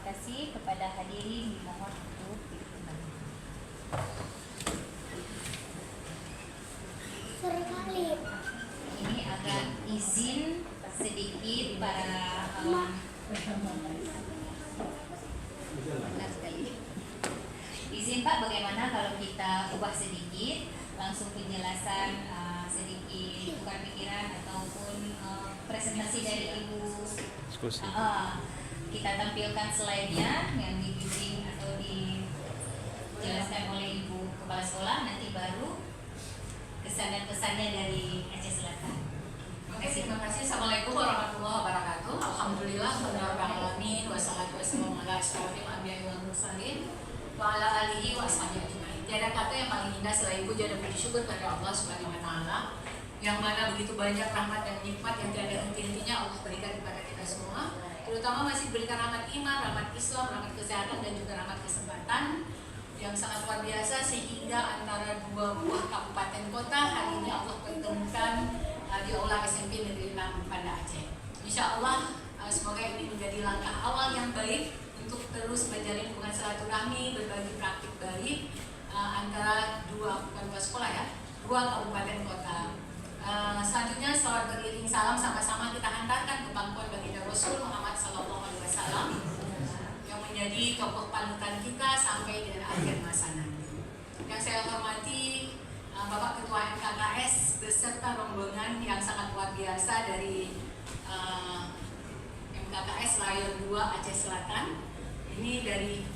kasih kepada hadirin dimohon untuk duduk kembali. Ini agak izin sedikit para benar sekali. Izin Pak, bagaimana kalau kita ubah sedikit langsung penjelasan sedikit tukar pikiran ataupun presentasi dari Ibu. Kita tampilkan slide-nya yang dibimbing atau dijelaskan oleh Ibu Kepala Sekolah, nanti baru kesan dan pesannya dari Aceh Selatan. Oke, terima kasih. Assalamualaikum warahmatullahi wabarakatuh. Alhamdulillah, alamin wassalatu wassalamu ala asyrofil anbiya'i wal mursalin wa ala alihi wa ashabihi ajmain. Tiada kata yang paling indah selain puja dan puji syukur pada Allah Subhanahu wa taala, yang mana begitu banyak rahmat dan nikmat yang tiada henti-hentinya Allah berikan kepada kita semua. Terutama masih berikan rahmat iman, rahmat Islam, rahmat kesehatan dan juga rahmat kesempatan yang sangat luar biasa, sehingga antara dua buah kabupaten kota hari ini Allah pertemukan di Aula SMP Negeri 6 Banda Aceh. Insya Allah semoga ini menjadi langkah awal yang baik untuk terus menjalin hubungan silaturahmi, berbagi praktik baik antara dua sekolah ya, dua kabupaten kota. Selanjutnya salawat beriring salam sama-sama kita hantarkan ke pangkuan baginda Rasul Muhammad SAW yang menjadi tokoh panutan kita sampai dengan akhir masa nanti. Yang saya hormati Bapak Ketua MKKS beserta rombongan yang sangat luar biasa dari MKKS Layon 2 Aceh Selatan. Ini dari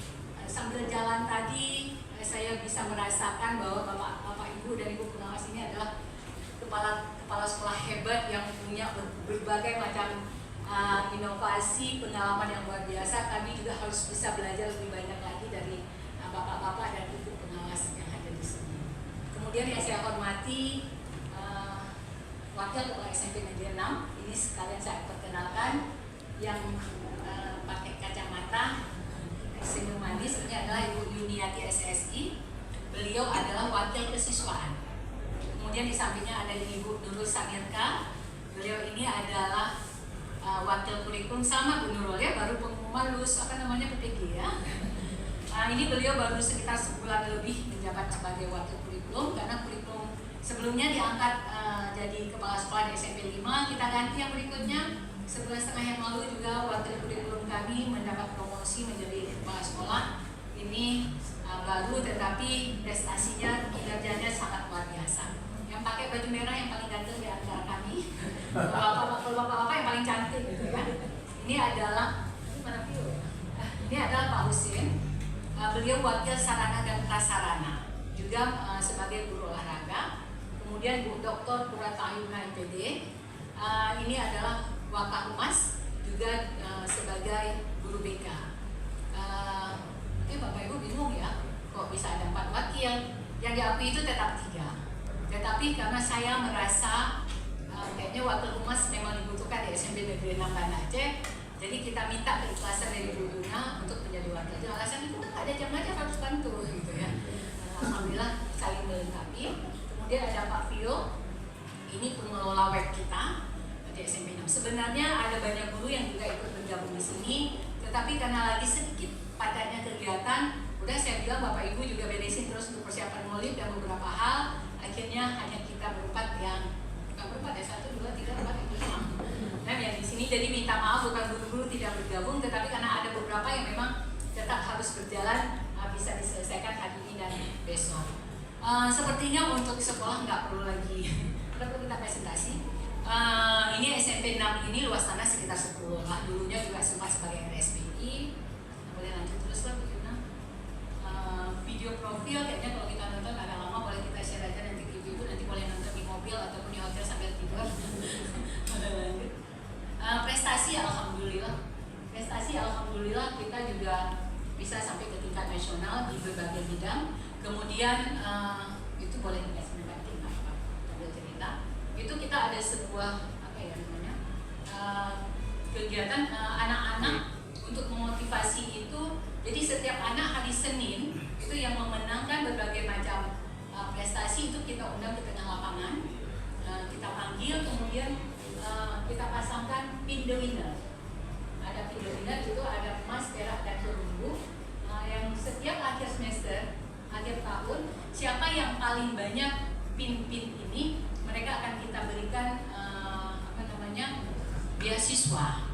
sambil jalan tadi saya bisa merasakan bahwa Bapak Ibu dan Ibu pengawas ini adalah kepala sekolah hebat yang punya berbagai macam inovasi, pengalaman yang luar biasa. Kami juga harus bisa belajar lebih banyak lagi dari bapak-bapak dan ibu pengawas yang ada di sini. Kemudian yang saya hormati wakil kepala SMP Negeri 6, ini sekalian saya perkenalkan yang pakai kacamata senyum manis, ini adalah Ibu Yuniati SSI. Beliau adalah wakil kesiswaan. Kemudian di sampingnya ada Ibu Nurul Samirka. Beliau ini adalah wakil kurikulum sama Bu Nurul ya, baru pengumuman lulus PPG ya. Ini beliau baru sekitar sebulan lebih menjabat sebagai wakil kurikulum, karena kurikulum sebelumnya diangkat jadi kepala sekolah di SMP 5, kita ganti yang berikutnya. Sebulan setengah yang lalu juga wakil kurikulum kami mendapat promosi menjadi kepala sekolah. Ini baru tetapi prestasinya, kinerjanya sangat luar biasa. Yang pakai baju merah yang paling ganteng di antara kami, bapak-bapak yang paling cantik gitu ya. Ini adalah Pak Husin. Beliau wakil sarana dan prasarana, juga sebagai guru olahraga. Kemudian Bu Dr. Purata Ayuna IPD. Ini adalah Wakahumas, juga sebagai guru BK. Oke, Bapak Ibu bingung ya, kok bisa ada 4 wakil? Yang diakui itu tetap 3. Tetapi karena saya merasa kayaknya wakil humas memang dibutuhkan di SMP Negeri 6 Banda Aceh, jadi kita minta keikhlasan dari Bu Yuna untuk menjadi wakil. Alasan itu kan ada jam aja harus bantu gitu ya. Alhamdulillah saling melengkapi. Kemudian ada Pak Vio, ini pengelola web kita di SMP 6. Sebenarnya ada banyak guru yang juga ikut bergabung di sini, tetapi karena lagi sedikit padatnya kegiatan, udah saya bilang Bapak Ibu juga beresin terus untuk persiapan maulid dan beberapa hal. Akhirnya hanya kita berempat yang bukan berempat ya, 1, 2, 3, 4, 5 dan yang di sini. Jadi minta maaf bukan guru-guru tidak bergabung, tetapi karena ada beberapa yang memang tetap harus berjalan, bisa diselesaikan hari ini dan besok. Sepertinya untuk sekolah nggak perlu lagi perlu kita presentasi. Ini SMP 6 ini luas tanah sekitar 10 lah. Dulunya juga sempat sebagai RSPI. Boleh lanjut terus lah Bu Yuna. Video profil kayaknya kalau kita nonton agak lama, boleh kita share aja nanti ke ibu, nanti boleh nonton di mobil ataupun di hotel sambil tidur. Prestasi alhamdulillah kita juga bisa sampai ke tingkat nasional di berbagai bidang. Kemudian itu boleh kita sebenarnya sambil cerita. Itu kita ada sebuah kegiatan anak-anak untuk memotivasi itu. Jadi setiap anak hari Senin itu yang memenangkan berbagai macam prestasi itu kita undang ke tengah lapangan, kita panggil, kemudian kita pasangkan pin the winner. ada pindah-pindah itu ada emas, perak, dan perunggu. Yang setiap akhir semester, akhir tahun, siapa yang paling banyak pin-pin ini, mereka akan kita berikan beasiswa.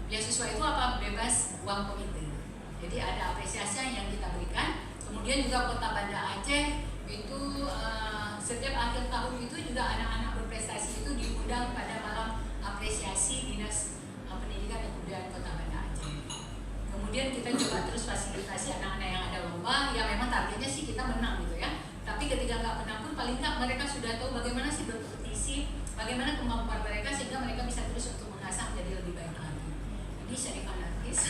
Beasiswa itu apa? Bebas uang komite. Jadi ada apresiasi yang kita berikan. Kemudian juga Kota Banda Aceh itu setiap akhir tahun itu juga anak-anak berprestasi itu diundang pada malam apresiasi Dinas Pendidikan dan Kebudayaan Kota Banda Aceh. Kemudian kita coba terus fasilitasi anak-anak yang ada lomba, ya memang targetnya sih kita menang gitu ya. Tapi ketika nggak menang pun paling nggak mereka sudah tahu bagaimana sih berkompetisi, bagaimana kemampuan mereka sehingga mereka bisa terus untuk mengasah menjadi lebih baik lagi. Jadi Syarifah Nargis,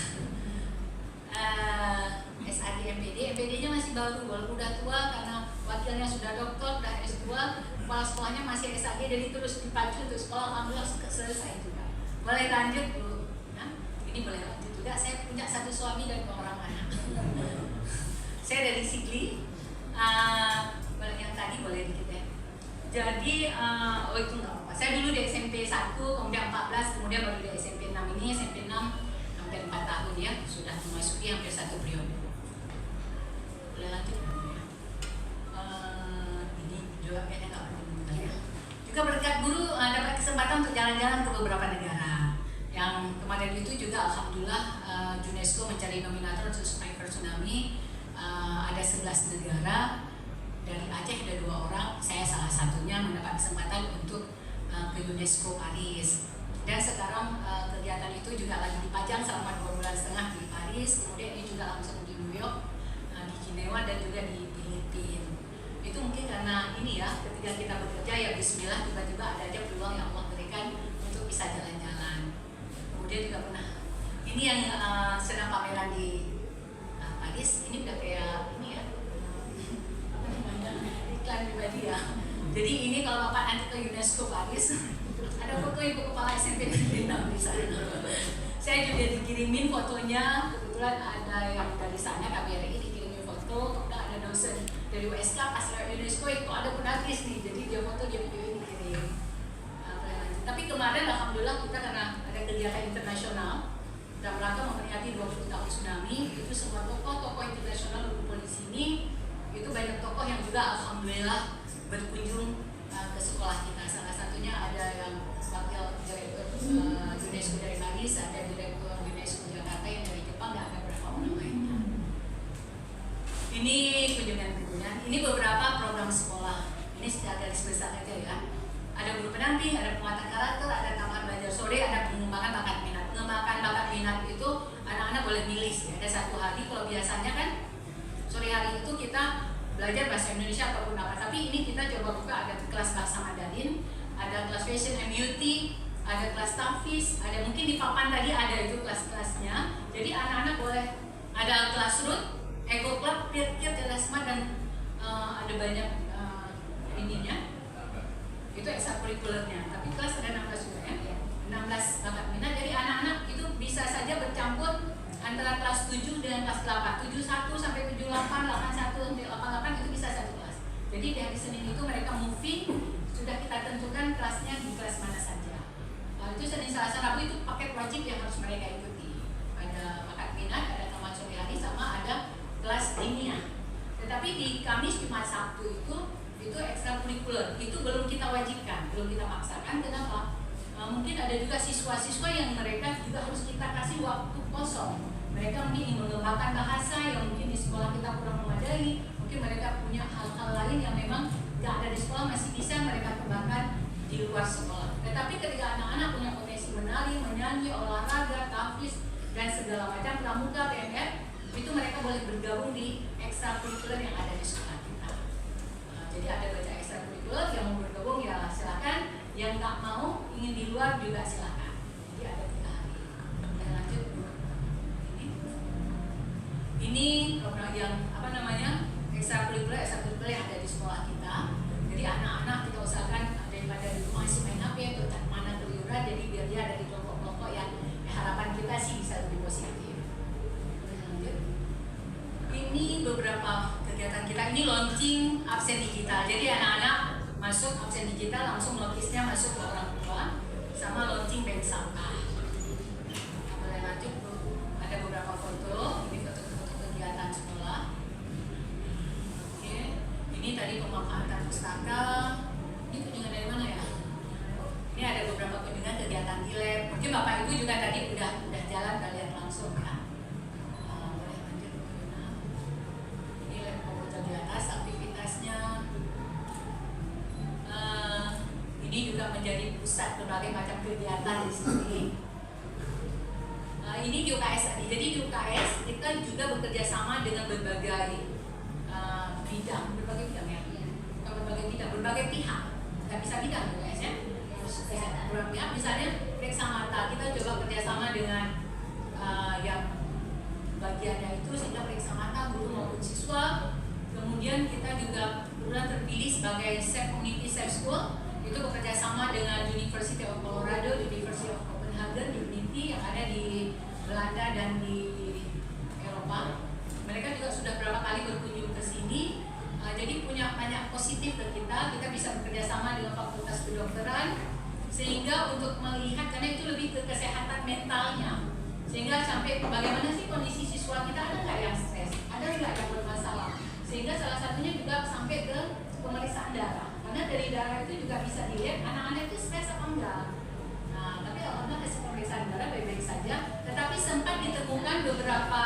SAD MPD-nya masih baru, walaupun udah tua karena wakilnya sudah doktor, udah S2, kepala sekolahnya masih SAD, jadi terus dipacu untuk sekolah, alhamdulillah selesai juga. Boleh lanjut Bu? Nah, ini boleh lanjut juga. Saya punya 1 suami dan 2 orang anak. Saya dari Sigli. Boleh yang tadi boleh dikit ya. Jadi oh itu nggak apa-apa. Saya dulu di SMP 1, kemudian 14, kemudian baru di SMP 6 ini. SMP 6 hampir 4 tahun ya, sudah memasuki hampir 1 periode. Boleh lanjut ya. Ini juga kayaknya nggak penting ya. Juga berkat guru dapat kesempatan untuk jalan-jalan ke beberapa negara. Yang kemarin itu juga alhamdulillah UNESCO mencari nominator untuk survivor tsunami. Ada 11 negara. Dari Aceh ada 2 orang, saya salah satunya mendapat kesempatan untuk ke UNESCO Paris. Dan sekarang kegiatan itu juga lagi dipajang selama 2,5 bulan di Paris. Kemudian ini juga langsung di New York, di Jenewa, dan juga di Filipina. Itu mungkin karena ini ya, ketika kita bekerja ya bismillah, tiba-tiba ada aja peluang yang Allah berikan untuk bisa jalan-jalan. Kemudian juga pernah, ini yang sedang pameran di Paris, ini udah kayak ini ya, iklan pribadi ya. Jadi ini kalau Bapak nanti ke UNESCO Paris, ada foto Ibu Kepala SMP Negeri 6 di sana. Saya juga dikirimin fotonya, kebetulan ada yang dari sana KBRI dikirimin foto, kemudian ada dosen dari USK pas lewat UNESCO itu ada penulis nih, jadi dia foto dia video dikirim. Tapi kemarin alhamdulillah kita karena ada kegiatan internasional dalam rangka memperingati 20 tahun tsunami, itu semua tokoh-tokoh internasional berkumpul di sini. Itu banyak tokoh yang juga alhamdulillah berkunjung ke sekolah kita. Salah satunya ada yang wakil direktur UNESCO dari Paris, ada direktur UNESCO Jakarta yang dari Jepang, dan ada beberapa orang lainnya. Ini kunjungan-kunjungan. Ini beberapa program sekolah. Ini secara garis besar aja ya. Ada guru pendamping, ada penguatan karakter, ada taman belajar sore, ada pengembangan bakat minat. Pengembangan bakat minat itu anak-anak boleh milih sih. Ada 1 hari, kalau biasanya kan sore hari itu kita belajar bahasa Indonesia ataupun apa, tapi ini kita coba buka, ada kelas bahasa Mandarin, ada kelas fashion and beauty, ada kelas tafis, ada mungkin di papan tadi ada itu kelas-kelasnya. Jadi anak-anak boleh ada kelas root, eco club, peer smart, dan ada banyak ininya. Itu ekstrakurikulernya, tapi kelas ada 16 juga ya, 16 bakat minat. Jadi anak-anak itu bisa saja bercampur antara kelas 7 dengan kelas 8, 71 sampai 78, 81 sampai 88 itu bisa 1 kelas. Jadi di hari Senin itu mereka moving, sudah kita tentukan kelasnya di kelas mana saja. Itu Senin, Selasa, Rabu itu paket wajib yang harus mereka ikuti. Ada bakat minat, ada taman sore hari, sama ada kelas ilmiah. Tetapi di Kamis, Jumat, Sabtu itu ekstrakurikuler, itu belum kita wajibkan, belum kita paksakan. Kenapa? Mungkin ada juga siswa-siswa yang mereka juga harus kita kasih waktu kosong. Mereka mungkin ingin mengembangkan bahasa yang mungkin di sekolah kita kurang memadai, mungkin mereka punya hal-hal lain yang memang tidak ada di sekolah, masih bisa mereka kembangkan di luar sekolah. Tetapi ketika anak-anak punya potensi menari, menyanyi, olahraga, tafis, dan segala macam pramuka, PMR, itu mereka boleh bergabung di ekstrakurikuler yang ada di sekolah kita. Jadi ada baca ekstrakurikuler, yang mau bergabung ya silakan, yang nggak mau ingin di luar juga silakan. Jadi ada 3 hari. Dan lanjut ini program yang ekstrakurikuler yang ada di sekolah kita. Jadi anak-anak kita usahakan daripada di rumah masih main HP atau tak mana keluyuran, jadi biar dia ada di kelompok-kelompok yang harapan kita sih bisa lebih positif. Lanjut. Ini beberapa kegiatan kita. Ini launching absen digital. Jadi anak-anak masuk absen digital, langsung notisnya masuk ke orang tua, sama launching bank sampah. Boleh lanjut juga tadi udah jalan kalian langsung ya. Boleh lanjut ke mana? Ini lab komputer di atas aktivitasnya. Ini juga menjadi pusat berbagai macam kegiatan di sini. Ini di UKS tadi. Jadi di UKS kita juga bekerja sama dengan berbagai bidang ya. Bukan berbagai bidang, berbagai pihak. Nggak bisa bidang UKS ya. Beberapa pihak, misalnya Reksa Mata, kita coba kerjasama dengan yang bagiannya itu sehingga Reksa Mata guru maupun siswa. Kemudian kita juga kebetulan terpilih sebagai Safe Community Safe School, itu bekerja sama dengan University of Colorado, University of Copenhagen, Unity yang ada di Belanda dan di Eropa. Mereka juga sudah berapa kali berkunjung ke sini. Jadi punya banyak positif ke kita bisa bekerja sama dengan Fakultas Kedokteran sehingga untuk melihat, karena itu lebih ke kesehatan mentalnya, sehingga sampai bagaimana sih kondisi siswa kita, ada nggak yang stres, ada nggak yang bermasalah, sehingga salah satunya juga sampai ke pemeriksaan darah, karena dari darah itu juga bisa dilihat anak-anak itu stres apa enggak. Nah, tapi alhamdulillah hasil pemeriksaan darah baik-baik saja, tetapi sempat ditemukan beberapa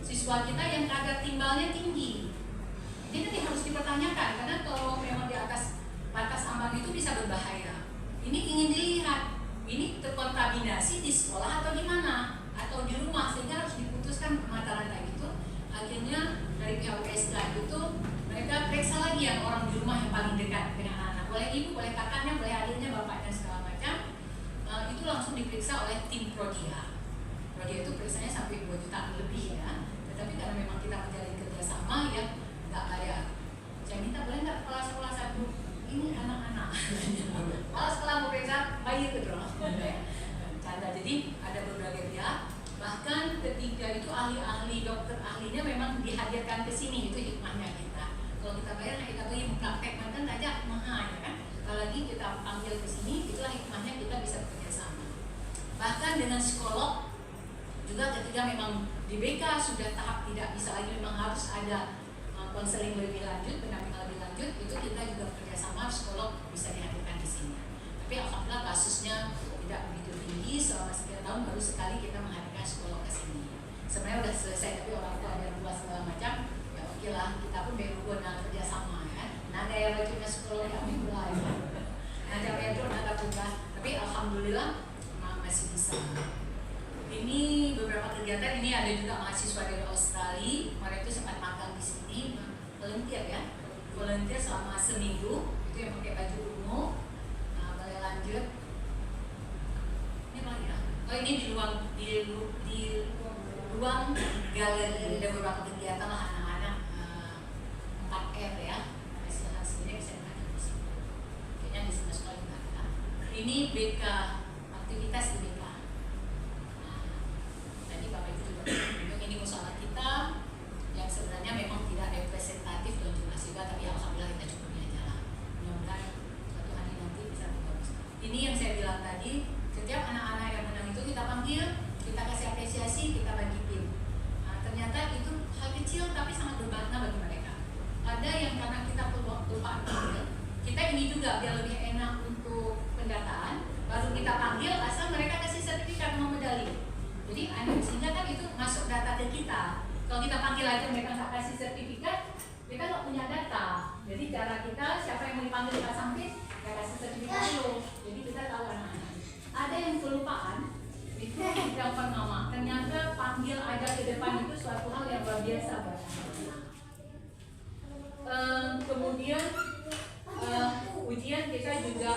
siswa kita yang kadar timbalnya tinggi. Ini nanti harus dipertanyakan, karena kalau memang di atas batas ambang itu bisa berbahaya. Ini ingin dilihat, ini terkontaminasi di sekolah atau di mana, atau di rumah, sehingga harus diputuskan mata rantai itu. Akhirnya dari pihak USK itu mereka periksa lagi yang orang di rumah yang paling dekat dengan anak. Boleh ibu, boleh kakaknya, boleh adiknya, bapaknya, segala macam. Itu langsung diperiksa oleh tim Prodia. Prodia itu periksanya sampai 2 juta lebih ya. Tetapi karena memang kita menjalin kerjasama ya, nggak bayar. Saya minta boleh nggak kepala sekolah satu ini anak-anak. Kalau sekolah mau periksa bayar gitu loh. Canda. Jadi ada berbagai pihak. Bahkan ketiga itu ahli-ahli dokter ahlinya memang dihadirkan ke sini, itu hikmahnya kita. Kalau kita bayar, kita beli praktek mantan aja mahal ya kan. Apalagi kita panggil ke sini, itulah hikmahnya kita bisa bekerja sama. Bahkan dengan psikolog juga ketika memang di BK sudah tahap tidak bisa lagi, memang harus ada konseling lebih lanjut, pendampingan lebih lanjut, itu kita juga bekerja sama, psikolog bisa dihadirkan di sini. Tapi alhamdulillah kasusnya tidak begitu tinggi, selama sekian tahun baru sekali kita menghadirkan psikolog ke sini. Sebenarnya udah selesai, tapi orang tua ada luas segala macam, ya oke lah, kita pun baru guna kerja sama ya. Nah ada yang bajunya psikolog yang mulai, nah ada yang itu ada buka, tapi alhamdulillah masih bisa. Ini beberapa kegiatan, ini ada juga mahasiswa dari Australia, mereka itu sempat magang di sini, volunteer ya, volunteer selama seminggu, itu yang pakai baju ungu. Nah, boleh lanjut. Ini apa ya? Oh ini di ruang galeri ada beberapa kegiatan lah anak-anak 4R ya, hasil-hasilnya bisa dibaca di sini. Kayaknya di sana sekolah juga ada. Ini BK, aktivitas di BK. Ini musawarah kita yang sebenarnya memang tidak representatif dan jumlah siswa, tapi alhamdulillah kita cukup jalan. Mudah-mudahan suatu hari nanti bisa bagus. Ini yang saya bilang tadi, setiap anak-anak yang menang itu kita panggil, kita kasih apresiasi, kita bagi tim. Nah, ternyata itu hal kecil tapi sangat bermakna bagi mereka. Ada yang karena kita lupa panggil, kita ini juga biar lebih enak untuk pendataan, baru kita panggil asal mereka kasih sertifikat sama medali. Jadi sehingga kan itu masuk data ke kita. Kalau kita panggil aja mereka nggak kasih sertifikat, kita nggak punya data. Jadi cara kita, siapa yang mau dipanggil Pak Sampit, kita kasih sertifikat dulu. Jadi kita tahu anak-anak. Ada yang kelupaan, itu telepon nama. Ternyata panggil aja ke depan itu suatu hal yang luar biasa buat anak-anak. Kemudian ujian kita juga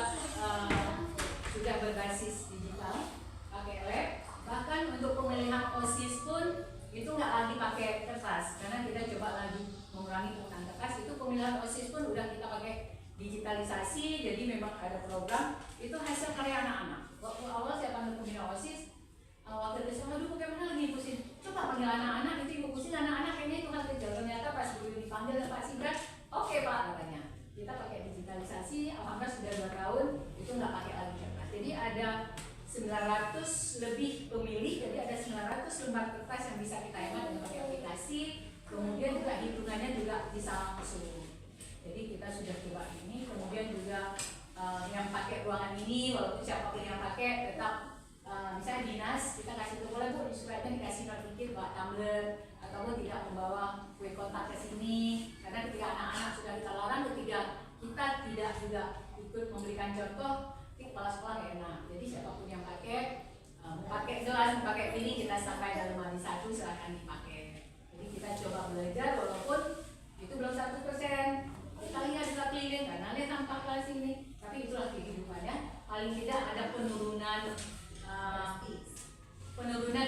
sudah berbasis digital, pakai lab. Bahkan untuk pemilihan OSIS pun itu nggak lagi pakai kertas, karena kita coba lagi mengurangi penggunaan kertas. Itu pemilihan OSIS pun udah kita pakai digitalisasi, jadi memang ada program. Itu hasil karya anak-anak. Waktu awal saya panggil pembina OSIS, waktu itu saya aduh bagaimana lagi pusing. Coba panggil anak-anak, itu ibu pusing anak-anak kayaknya itu hal kecil. Ternyata pas dulu dipanggil Pak Sibrat, oke Pak katanya. Kita pakai digitalisasi, alhamdulillah sudah 2 tahun itu nggak pakai lagi kertas. Jadi ada 900 lebih pemilih, jadi ada 900 lembar kertas yang bisa kita hemat dengan pakai aplikasi. Kemudian juga hitungannya juga bisa langsung. Jadi kita sudah coba ini. Kemudian juga yang pakai ruangan ini, walaupun siapapun yang pakai tetap misalnya dinas, kita kasih tahu boleh Bu, supaya dikasih notifikasi bawa tumbler ataupun tidak membawa kue kotak ke sini, karena ketika anak-anak sudah kita larang, ketika kita tidak juga ikut memberikan contoh, kepala sekolah nggak enak. Jadi siapapun yang pakai gelas, pakai piring, kita sampai dalam hari satu silahkan dipakai. Jadi kita coba belajar walaupun itu belum 100%. Kita lihat juga keliling, karena lihat tampak kelas ini, tapi itulah kehidupannya. Paling tidak ada penurunan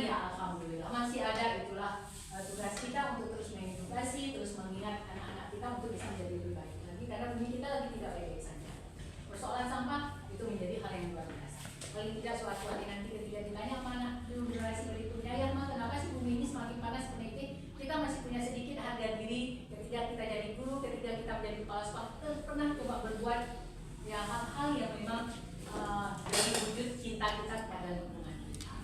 ya, alhamdulillah masih ada. Itulah tugas kita untuk terus mengedukasi, terus mengingat anak-anak kita untuk bisa menjadi lebih baik lagi, karena bumi kita lagi tidak baik-baik saja. Persoalan sampah itu menjadi hal yang luar biasa. Paling tidak suatu hari nanti ketika ditanya mana generasi berikutnya, ya mah kenapa sih bumi ini semakin panas seperti ini, kita masih punya sedikit harga diri. Ketika kita jadi guru, ketika kita menjadi kepala sekolah, kita pernah coba berbuat ya hal-hal yang memang dari wujud cinta kita kepada lingkungan kita.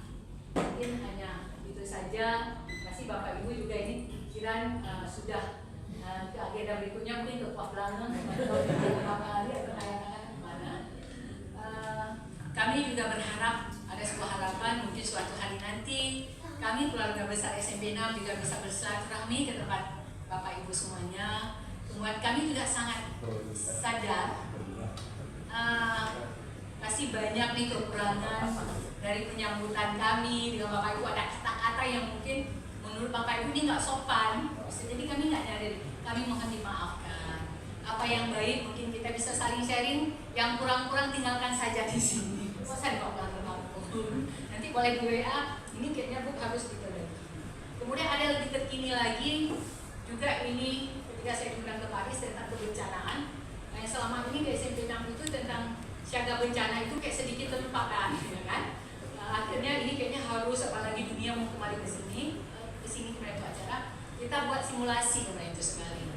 Mungkin hanya itu saja. Terima kasih Bapak Ibu juga, ini pikiran sudah ke agenda berikutnya, mungkin ke Pak Belangeng beberapa hari atau kayak kemana. Kami juga berharap ada sebuah harapan, mungkin suatu hari nanti kami keluarga besar SMP 6 juga bisa bersilaturahmi ke tempat Bapak Ibu semuanya. Membuat kami juga sangat sadar masih banyak nih kekurangan dari penyambutan kami dengan Bapak Ibu. Ada kata-kata yang mungkin menurut Bapak Ibu ini nggak sopan, jadi kami nggak nyadar. Kami mohon dimaafkan. Apa yang baik mungkin kita bisa saling sharing, yang kurang-kurang tinggalkan saja di sini. Saya kok nanti boleh di WA, ini kayaknya Bu harus diterima. Kemudian ada lebih terkini lagi juga, ini ketika saya diundang ke Paris tentang kebencanaan. Nah, selama ini di SMP 6 itu tentang siaga bencana itu kayak sedikit terlupakan, ya kan? Akhirnya ini kayaknya harus, apalagi dunia mau kembali ke sini kemarin itu acara, kita buat simulasi kemarin itu sekali.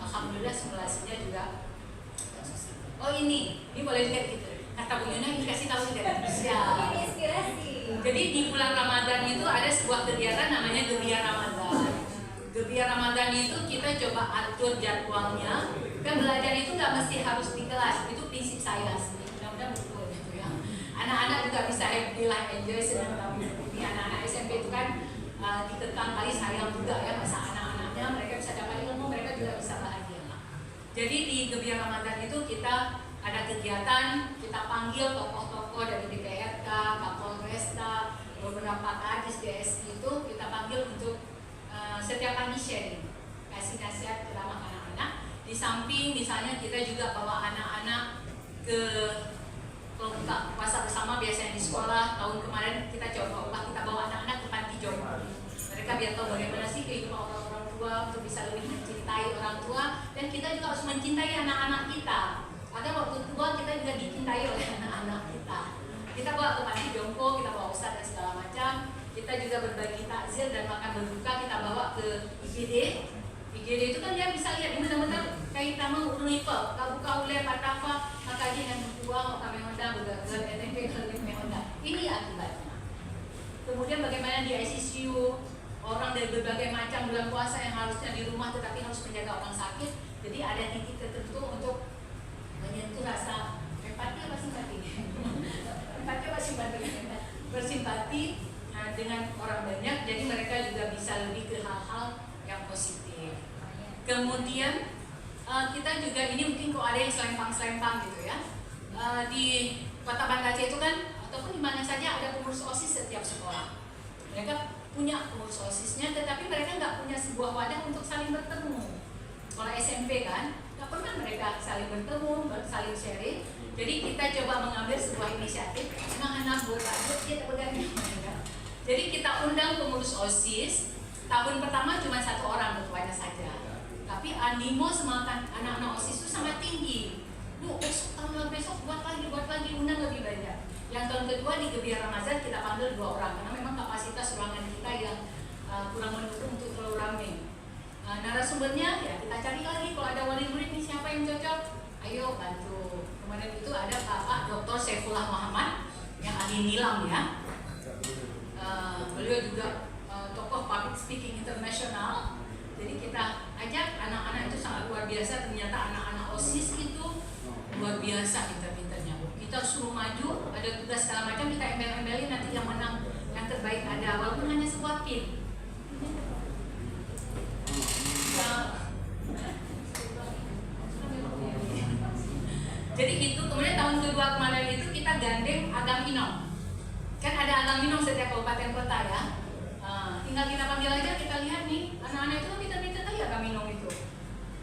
Alhamdulillah simulasinya juga. Oh ini boleh lihat gitu. Kata Bu Yuna dikasih tahu tidak? Siap. Inspirasi. Jadi di bulan Ramadan itu ada sebuah kegiatan namanya Gebiar Ramadan. Gebiar Ramadan itu kita coba atur jadwalnya. Kan belajar itu nggak mesti harus di kelas, itu prinsip saya. Mudah-mudahan betul gitu ya. Anak-anak juga bisa happy lah, enjoy senang kami. Ini anak-anak SMP itu kan dikekang kali sayang juga ya masa anak-anaknya, mereka bisa dapat ilmu, mereka juga bisa bahagia lah. Jadi di Gebiar Ramadan itu kita ada kegiatan, kita panggil tokoh-tokoh dari DPRK, Kapolresta, beberapa kadis DSI itu kita panggil untuk setiap pagi sharing, kasih nasihat ceramah anak-anak. Di samping misalnya kita juga bawa anak-anak ke buka puasa bersama, biasanya di sekolah. Tahun kemarin kita coba kita bawa anak-anak ke panti jompo. Mereka biar tahu bagaimana sih kehidupan orang tua untuk bisa lebih mencintai orang tua, dan kita juga harus mencintai anak-anak kita. Agar waktu tua kita juga dicintai oleh anak-anak kita. Kita bawa ke panti jompo, kita bawa ustadz dan segala macam. Kita juga berbagi takjil dan makan berbuka, kita bawa ke IGD. IGD itu kan dia bisa lihat, ini benar-benar kayak kita mau urunipel, buka oleh Patafa, maka dia dengan berbuang, kami Honda, bergagal, NTP, kami Honda. Ini akibatnya. Kemudian bagaimana di ICU, orang dari berbagai macam bulan puasa yang harusnya di rumah tetapi harus menjaga orang sakit. Jadi ada titik tertentu untuk menyentuh rasa empati apa simpati? Empati apa simpati? Bersimpati dengan orang banyak, jadi mereka juga bisa lebih ke hal-hal yang positif. Kemudian kita juga ini mungkin kok ada yang selempang-selempang gitu ya. Di Kota Banda Aceh itu kan, ataupun di mana saja ada pengurus OSIS setiap sekolah. Mereka punya pengurus OSISnya, tetapi mereka nggak punya sebuah wadah untuk saling bertemu. Kalau SMP kan, nggak pernah mereka saling bertemu, saling sharing. Jadi kita coba mengambil sebuah inisiatif, anak-anak buat kita bergabung. Jadi kita undang pengurus OSIS. Tahun pertama cuma 1 orang ketuanya saja, tapi animo semangat anak-anak OSIS itu sangat tinggi. Bu, tahun besok buat lagi, undang lebih banyak. Yang tahun kedua di Gebiar Ramadan kita panggil 2 orang, karena memang kapasitas ruangan kita yang kurang mendukung untuk terlalu ramai. Narasumbernya ya kita cari lagi, kalau ada wali murid nih siapa yang cocok, ayo bantu. Kemarin itu ada Bapak Dr. Saifullah Muhammad yang ahli nilam ya. Beliau juga tokoh public speaking internasional. Jadi kita ajak anak-anak itu sangat luar biasa. Ternyata anak-anak OSIS itu luar biasa pintar-pintarnya. Kita kita suruh maju, ada tugas segala macam, kita embel-embelin, nanti yang menang yang terbaik ada, walaupun hanya sebuah pin. Jadi itu, kemudian tahun kedua kemarin itu kita gandeng Agaminong. Kan ada Agaminong setiap kabupaten kota ya. Tinggal kita panggil aja, kita lihat nih, anak-anak itu pintar-pintar aja Agaminong itu.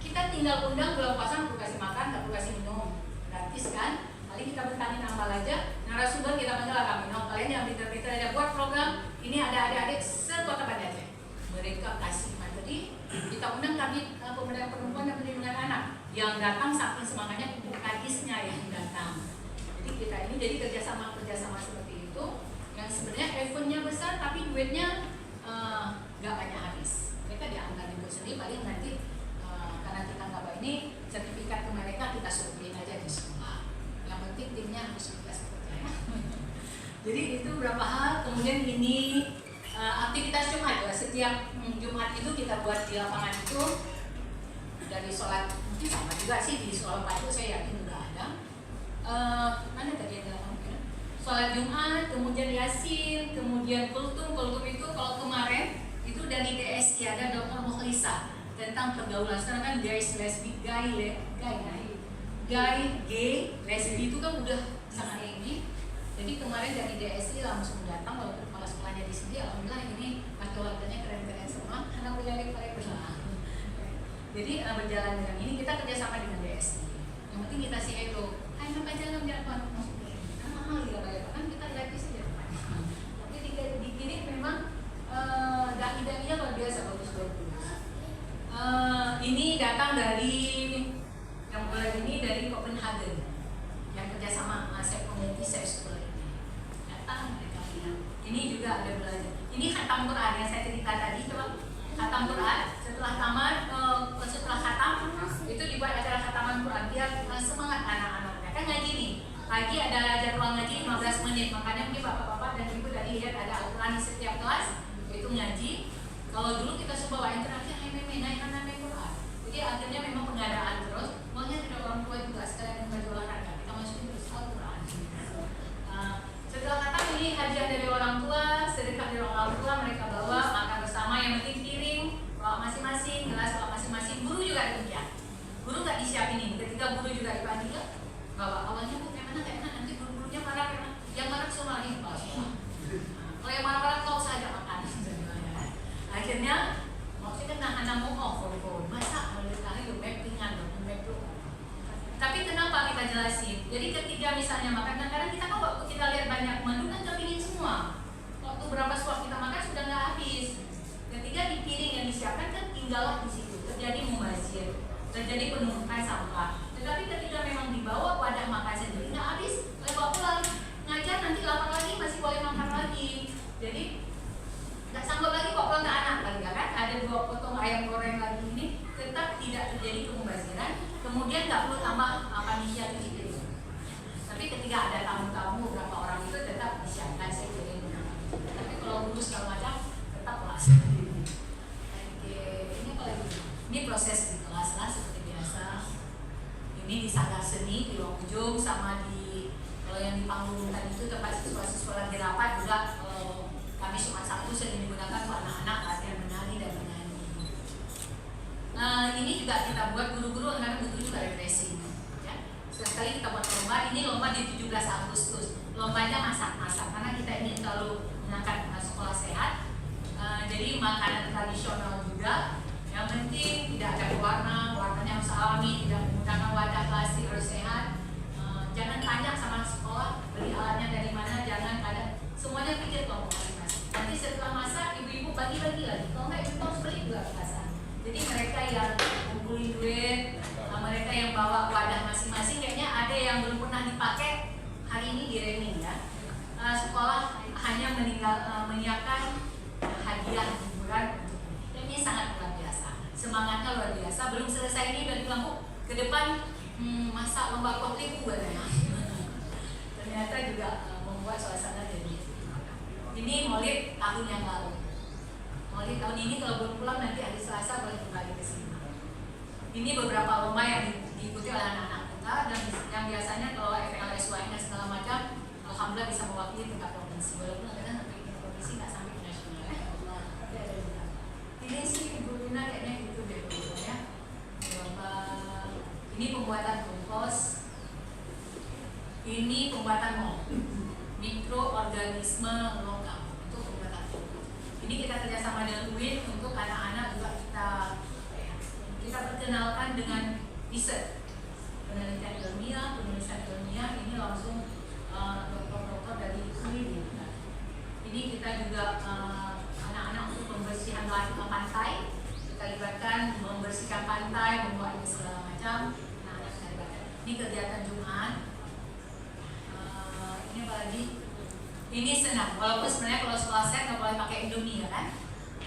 Kita tinggal undang bulan puasa, perlu kasih makan, gak perlu kasih minum, gratis kan. Paling kita bentangin amal aja, narasumber kita panggil Agaminong. Kalian yang pintar-pintar aja buat program, ini ada adik-adik sekota Banda Aceh. Mereka kasih materi, kita undang kami pemberdayaan perempuan dan perlindungan anak. Yang datang saking semangatnya kadisnya yang datang. Jadi kita ini jadi kerjasama seperti itu yang sebenarnya eventnya besar tapi duitnya nggak banyak habis. Mereka diangkat itu sendiri, paling nanti karena kita nggak ini sertifikat ke mereka kita suruhin aja di sekolah. Yang penting timnya harus kita percaya. Jadi itu beberapa hal. Kemudian ini aktivitas Jumat ya. Setiap Jumat itu kita buat di lapangan itu dari sholat, mungkin sama juga sih di sholat itu saya yakin udah ada. Mana tadi yang dalam sholat Jumat, kemudian Yasin, kemudian kultum itu kalau kemarin itu dari DSI ada Dr. Mukhlisa tentang pergaulan. Sekarang kan guys lesbi, gay, lesbi itu kan udah sangat ini. Jadi kemarin dari DSI langsung datang, walaupun kepala sekolahnya di sini, alhamdulillah ini warga-warganya keren-keren semua, anak kuliah bersama. Jadi berjalan dengan ini kita kerjasama dengan DSI. Yang penting kita sih itu, ayo apa jalan jalan maksudnya, mahal ya bayar kan kita gratis saja. Tapi di sini memang daki-dakinya luar biasa bagus. Ini datang dari yang bulan ini dari Copenhagen yang kerjasama Safe Community Safe School ini. Datang mereka lihat. Ini juga ada belajar. Ini khatam Quran yang saya cerita tadi, coba khatam Quran setelah tamat setelah khatam itu dibuat acara khataman Quran biar semangat anak-anaknya kan ngaji nih pagi ada jadwal ngaji 15 menit, makanya mungkin bapak-bapak dan ibu tadi lihat ada Al-Quran di setiap kelas itu ngaji. Kalau dulu kita coba interaktif naik Quran, jadi akhirnya memang pengadaan terus maunya tidak orang tua juga sekalian membaca olahraga kita masukin terus Al-Quran. Setelah khatam ini hadiah dari orang tua, sedekah dari orang tua, mereka bawa makan bersama, yang penting piring bawa masing-masing, gelas bawa masing-masing. Guru juga demikian. Guru nggak disiapin ini. Ketika guru juga dipanggil, bawa awalnya bu kayak mana nanti guru-gurunya marah yang marah semua nih bawa semua. Kalau yang marah-marah kau saja makan. Akhirnya maksudnya anak mau over masa mulai kali lu mappingan lu. Tapi kenapa kita jelasin? Jadi ketika misalnya makan, kadang-kadang kita kan waktu kita lihat banyak menu kan kepingin semua. Waktu berapa suap kita makan sudah nggak habis. Ketika di piring yang disiapkan kan tinggallah di situ, terjadi mubazir, terjadi penumpukan sampah. Tetapi ketika memang dibawa wadah makan sendiri nggak habis, bawa pulang ngajar nanti lapar lagi masih boleh makan lagi. Jadi nggak sanggup lagi kok pulang ke anak lagi kan? Ada 2 potong ayam goreng lagi ini, tetap tidak terjadi kemubaziran. Kemudian nggak perlu tambah panitia itu. Tapi ketika ada tamu-tamu beberapa orang itu tetap disiapkan sendiri. Tapi kalau lulus segala macam tetap kelas. Ini proses di kelas lah seperti biasa. Ini di Sanggar Seni di ruang ujung sama di kalau yang di panggung tadi itu tempat siswa-siswa lagi rapat juga. Kami cuma satu sering digunakan untuk anak-anak latihan menari dan menyanyi. Ini juga kita buat guru-guru karena butuh juga refreshing. Ya. Sekali kita buat lomba. Ini lomba di 17 Agustus. Lombanya masak-masak karena kita ingin selalu mengangkat sekolah sehat. Jadi makanan tradisional juga. Yang penting tidak ada warnanya harus alami, tidak menggunakan wadah plastik, harus sehat. Jangan tanya sama sekolah beli alatnya dari mana, jangan ada semuanya pikir kelompok masing-masing. Nanti setelah masak ibu-ibu bagi-bagi lagi. Kalau nggak ibu harus beli juga petasan. Jadi mereka yang kumpulin duit, mereka yang bawa wadah masing-masing, kayaknya ada yang belum pernah dipakai hari ini di Rening ya. Sekolah hanya menyiapkan hadiah hiburan. Ini sangat luar biasa. Semangatnya luar biasa. Belum selesai ini dari lampu ke depan masak lomba kokliku katanya. Ternyata juga membuat suasana jadi. Ini Maulid tahun yang lalu. Maulid tahun ini kalau belum pulang nanti hari Selasa boleh kembali ke sini. Ini beberapa lomba yang diikuti oleh anak-anak. kita, dan yang biasanya kalau FLS UAN dan segala macam, alhamdulillah bisa mewakili tingkat provinsi, walaupun kadang sampai tingkat provinsi nggak sampai ke nasional ya. Tapi ada juga. Ini sih Ibu Lina kayaknya gitu deh Bu ya. Ini pembuatan kompos, ini pembuatan mikroorganisme lokal untuk pembuatan kompos. Ini kita kerjasama dengan UIN untuk anak-anak juga kita perkenalkan dengan riset, penelitian ilmiah, penulisan ilmiah. Ini langsung dokter-dokter dari UIN. Ini kita juga anak-anak untuk pembersihan pantai, kita libatkan membersihkan pantai, membuat ini segala macam. Anak-anak kita libatkan. Ini kegiatan Jumat. Ini apa lagi? Ini senang, walaupun sebenarnya kalau sekolah saya nggak boleh pakai Indomie ya kan,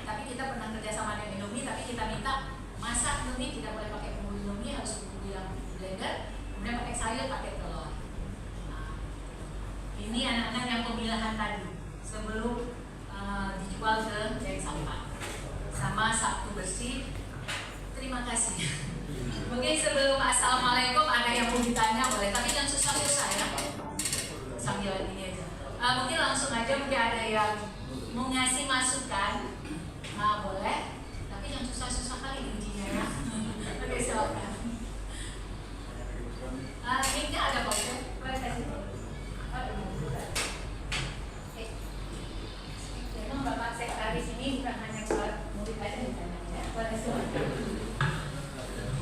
tapi kita pernah kerjasama dengan Indomie, tapi kita minta masak Indomie tidak boleh pakai bumbu Indomie, harus bumbu yang blender, kemudian pakai sayur, pakai telur. Nah, ini anak-anak yang pemilahan tadi sebelum dijual ke bank sampah, sama Sabtu bersih. Terima kasih. Mungkin sebelum assalamualaikum ada yang mau ditanya boleh, tapi jangan susah-susah ya, sambil ini aja. Mungkin langsung aja, mungkin ada yang mau ngasih masukan, boleh, tapi yang susah-susah kali ujinya ya. Oke, silakan. Mic-nya ada kok ya? Boleh kasih. Memang Bapak Sekretaris ini bukan hanya buat murid aja ditanya ya. Boleh silakan.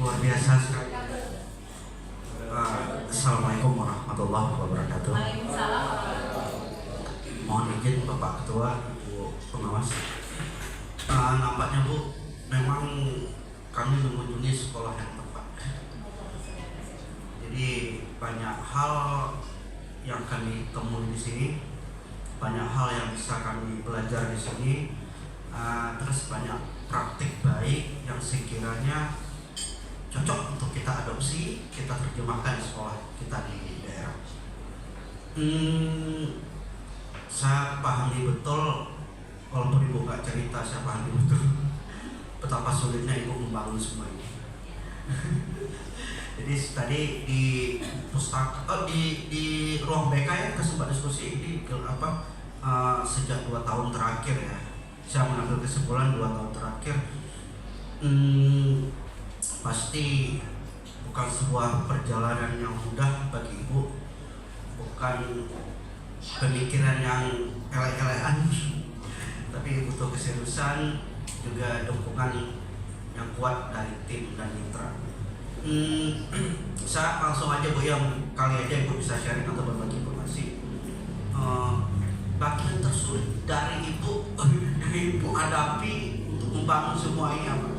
Luar biasa sekali. Assalamualaikum warahmatullahi wabarakatuh. Waalaikumsalam. Mohon izin Bapak Ketua, Ibu Pengawas. Nampaknya Bu, memang kami mengunjungi sekolah yang tepat. Jadi banyak hal yang kami temui di sini, banyak hal yang bisa kami belajar di sini, terus banyak praktik baik yang sekiranya cocok untuk kita adopsi, kita terjemahkan di sekolah kita di daerah. Saya pahami betul, walaupun Ibu nggak cerita, saya pahami betul betapa sulitnya Ibu membangun semua ini. Jadi tadi di pustaka, di ruang BK ya, kita sempat diskusi ini sejak 2 tahun terakhir ya. Saya mengambil kesimpulan 2 tahun terakhir. Pasti bukan sebuah perjalanan yang mudah bagi Ibu, bukan pemikiran yang elek-elekan, tapi butuh keseriusan, juga dukungan yang kuat dari tim dan mitra. Saya langsung aja Bu, yang kali aja Ibu bisa sharing atau berbagi informasi. Bagian tersulit dari Ibu yang Ibu hadapi untuk membangun semua ini apa?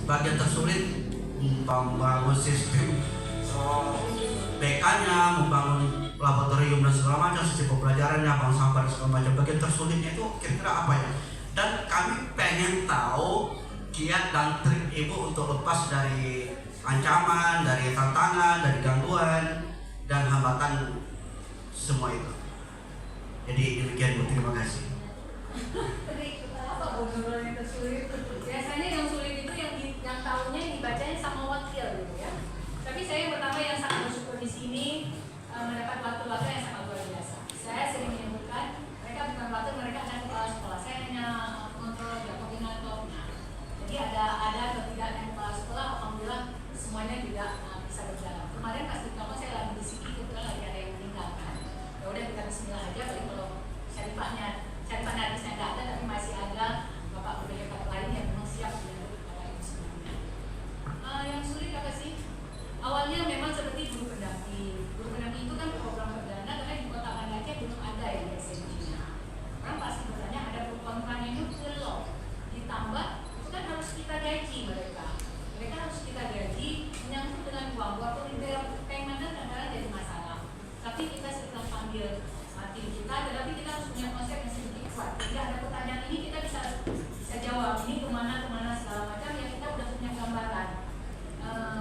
Bagian tersulit membangun sistem BK-nya, membangun laboratorium dan segala macam, sistem pembelajarannya, bank sampah dan segala macam. Bagian tersulitnya itu kira-kira apa ya? Dan kami pengen tahu kiat dan trik Ibu untuk lepas dari ancaman, dari tantangan, dari gangguan dan hambatan semua itu. Jadi demikian Bu, terima kasih. Apa benar yang tersulit? Biasanya yang sulit itu yang tahunya yang dibacanya sama wakil gitu ya. Tapi saya yang pertama yang sangat bersyukur di sini mendapat waktu-waktu yang sangat luar biasa. Saya sering menyebutkan mereka bukan waktu, mereka adalah kepala sekolah. Saya hanya kontrol dan koordinatornya. Jadi ada ketidaknya kepala sekolah, alhamdulillah semuanya juga bisa berjalan. Kemarin pas di kampus saya lagi di sini, kebetulan lagi ada yang meninggalkan. Ya udah kita bismillah aja, paling kalau syarifahnya hadisnya nggak ada, tapi masih ada bapak berdekat lain yang memang siap menyambut bapak itu semuanya. Yang sulit apa sih? Awalnya memang seperti guru pendamping. Guru pendamping itu kan program perdana karena di Kota Banda Aceh belum ada ya di SMP-nya. Orang pasti bertanya ada program itu belum. Ditambah itu kan harus kita gaji mereka. Mereka harus kita gaji menyangkut dengan uang. Walaupun di daerah payment kadang-kadang jadi masalah. Tapi kita setelah panggil tim kita, tetapi kita harus punya konsep yang sedikit kuat. Jadi ada pertanyaan ini kita bisa jawab ini kemana segala macam yang kita udah punya gambaran.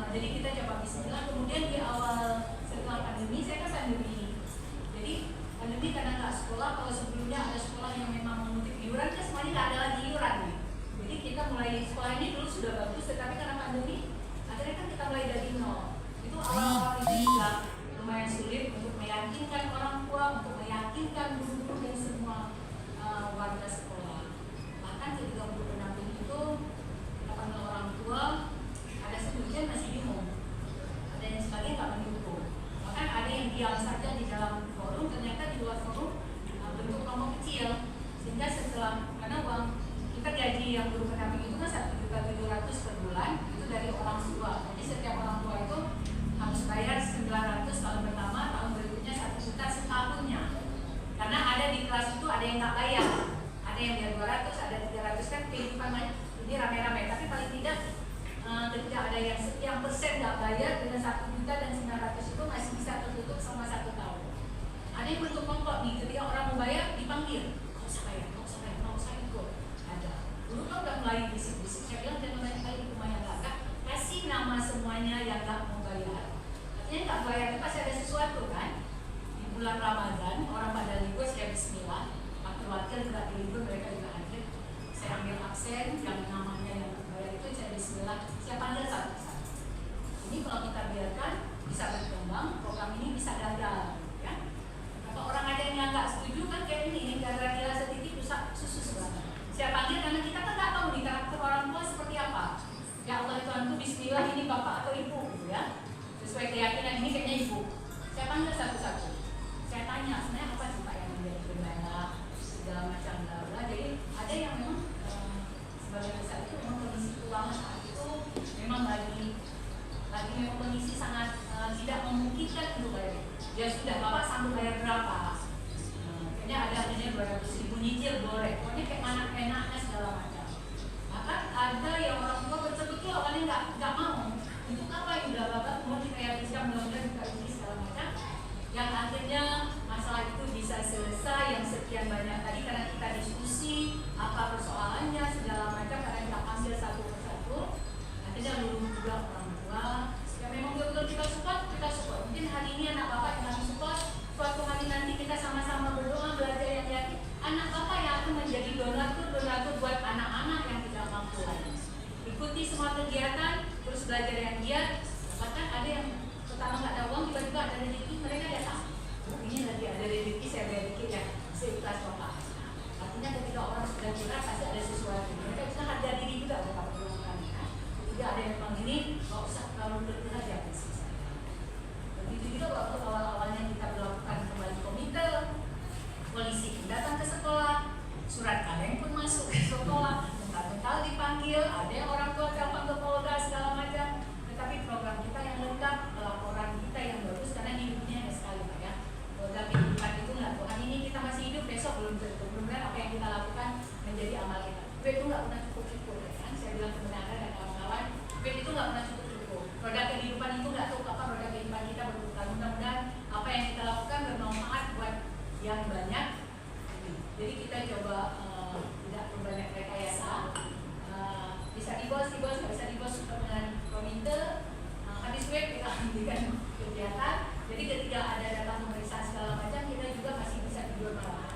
Jadi kita coba bismillah. Kemudian di awal setelah pandemi, saya kan pandemi. Jadi pandemi karena nggak sekolah, kalau sebelumnya ada sekolah yang memang mengutip iuran, kan semuanya nggak ada lagi iuran nih. Jadi kita mulai sekolah ini dulu sudah bagus, tetapi karena pandemi akhirnya kan kita mulai dari nol. Itu awal-awal lumayan sulit untuk meyakinkan orang tua, untuk meyakinkan guru-guru dan semua warga sekolah. Bahkan ketika guru pendamping itu katakan orang tua, ada sebagian masih bingung, ada yang sebagian nggak mendukung. Bahkan ada yang diam saja di dalam forum, ternyata di luar forum bentuk kelompok kecil. Sehingga setelah, karena uang kita gaji yang guru pendamping itu kan 1.700.000 per bulan, itu dari orang tua. Jadi setiap orang tua itu harus bayar 900 tahun pertama, tahun berikutnya 1 juta setahunnya. Karena ada di kelas itu ada yang nggak bayar, ada yang bayar 200, ada 300, kan kehidupan ini rame-rame. Tapi paling tidak ketika ada yang sekian persen nggak bayar dengan 1 juta dan 900 itu masih bisa tertutup selama 1 tahun. Ada yang bentuk kelompok nih, ketika orang mau bayar dipanggil, nggak usah bayar, nggak usah bayar, nggak usah ikut. Ada. Dulu kan udah mulai bisik-bisik, saya bilang jangan banyak kali lumayan agak kasih nama semuanya yang nggak mau bayar. Artinya nggak bayar itu pasti ada sesuatu kan. Di bulan Ramadan orang pada libur, saya Bismillah, wakil juga di libur, mereka juga hadir. Saya ambil absen yang namanya yang bayar itu, saya Bismillah, saya panggil satu-satu. Ini kalau kita biarkan bisa berkembang, program ini bisa gagal. Orang ada yang nggak setuju kan kayak ini gara-gara dia sedikit rusak susu sebenarnya. Saya panggil karena kita kan nggak tahu nih karakter orang tua seperti apa. Ya Allah Tuhanku, Bismillah, ini bapak atau ibu gitu ya. Sesuai keyakinan ini kayaknya ibu. Saya panggil satu-satu. Saya tanya sebenarnya apa sih Pak yang menjadi kendala segala macam bla. Jadi ada yang memang sebagai besar itu memang kondisi keuangan saat itu memang lagi memang kondisi sangat tidak memungkinkan untuk bayar. Ya sudah, bapak sanggup bayar berapa? Kayaknya ada 200.000 nyicil boleh. Pokoknya kayak enak-enaknya segala macam. Bahkan ada yang orang tua betul-betul awalnya nggak mau. Untuk apa ya udah bapak mau kita bisa mudah-mudahan juga ini segala macam. Yang akhirnya masalah itu bisa selesai yang sekian banyak tadi karena kita diskusi apa persoalannya segala macam karena kita ambil satu persatu. Akhirnya luluh juga orang tua. Ya memang betul kita support. Mungkin hari ini anak bapak yang kami support, suatu hari nanti kita sama-sama berdoa belajar yang yakin. Anak bapak yang akan menjadi donatur buat anak-anak yang tidak mampu lagi. Ikuti semua kegiatan, terus belajar yang giat. Bahkan ada yang pertama nggak ada uang, tiba-tiba ada rezeki, mereka datang. Ini lagi ada rezeki, saya bayar dikit ya, seikhlas bapak. Artinya ketika orang sudah curhat pasti ada sesuatu. Mereka bisa harga diri juga bapak perlukan. Ketika ada yang memang ini, nggak usah terlalu bergerak ya sih. Begitu juga waktu awal-awalnya kita melakukan kembali komite, polisi pun datang ke sekolah, surat kaleng pun masuk ke sekolah, bentar-bentar dipanggil, ada yang orang tua telepon ke Polda segala macam. Tetapi program kita yang lengkap, pelaporan kita yang bagus karena hidupnya ada sekali Pak ya. Program kehidupan itu nggak Tuhan ini kita masih hidup, besok belum tentu. Mudah-mudahan apa yang kita lakukan menjadi amal kita. Duit itu nggak pernah cukup ya kan? Saya bilang kebenaran dan kawan-kawan, duit itu nggak pernah cukup. Roda kehidupan itu nggak tahu kapan roda kehidupan kita berputar. Mudah-mudahan apa yang kita lakukan bermanfaat buat yang banyak. Jadi kita coba tidak berbanyak rekayasa. Bisa dibos, nggak bisa dibos dengan komite. Habis web kita hentikan kegiatan. Jadi ketika ada datang pemeriksaan segala macam, kita juga masih bisa tidur malam.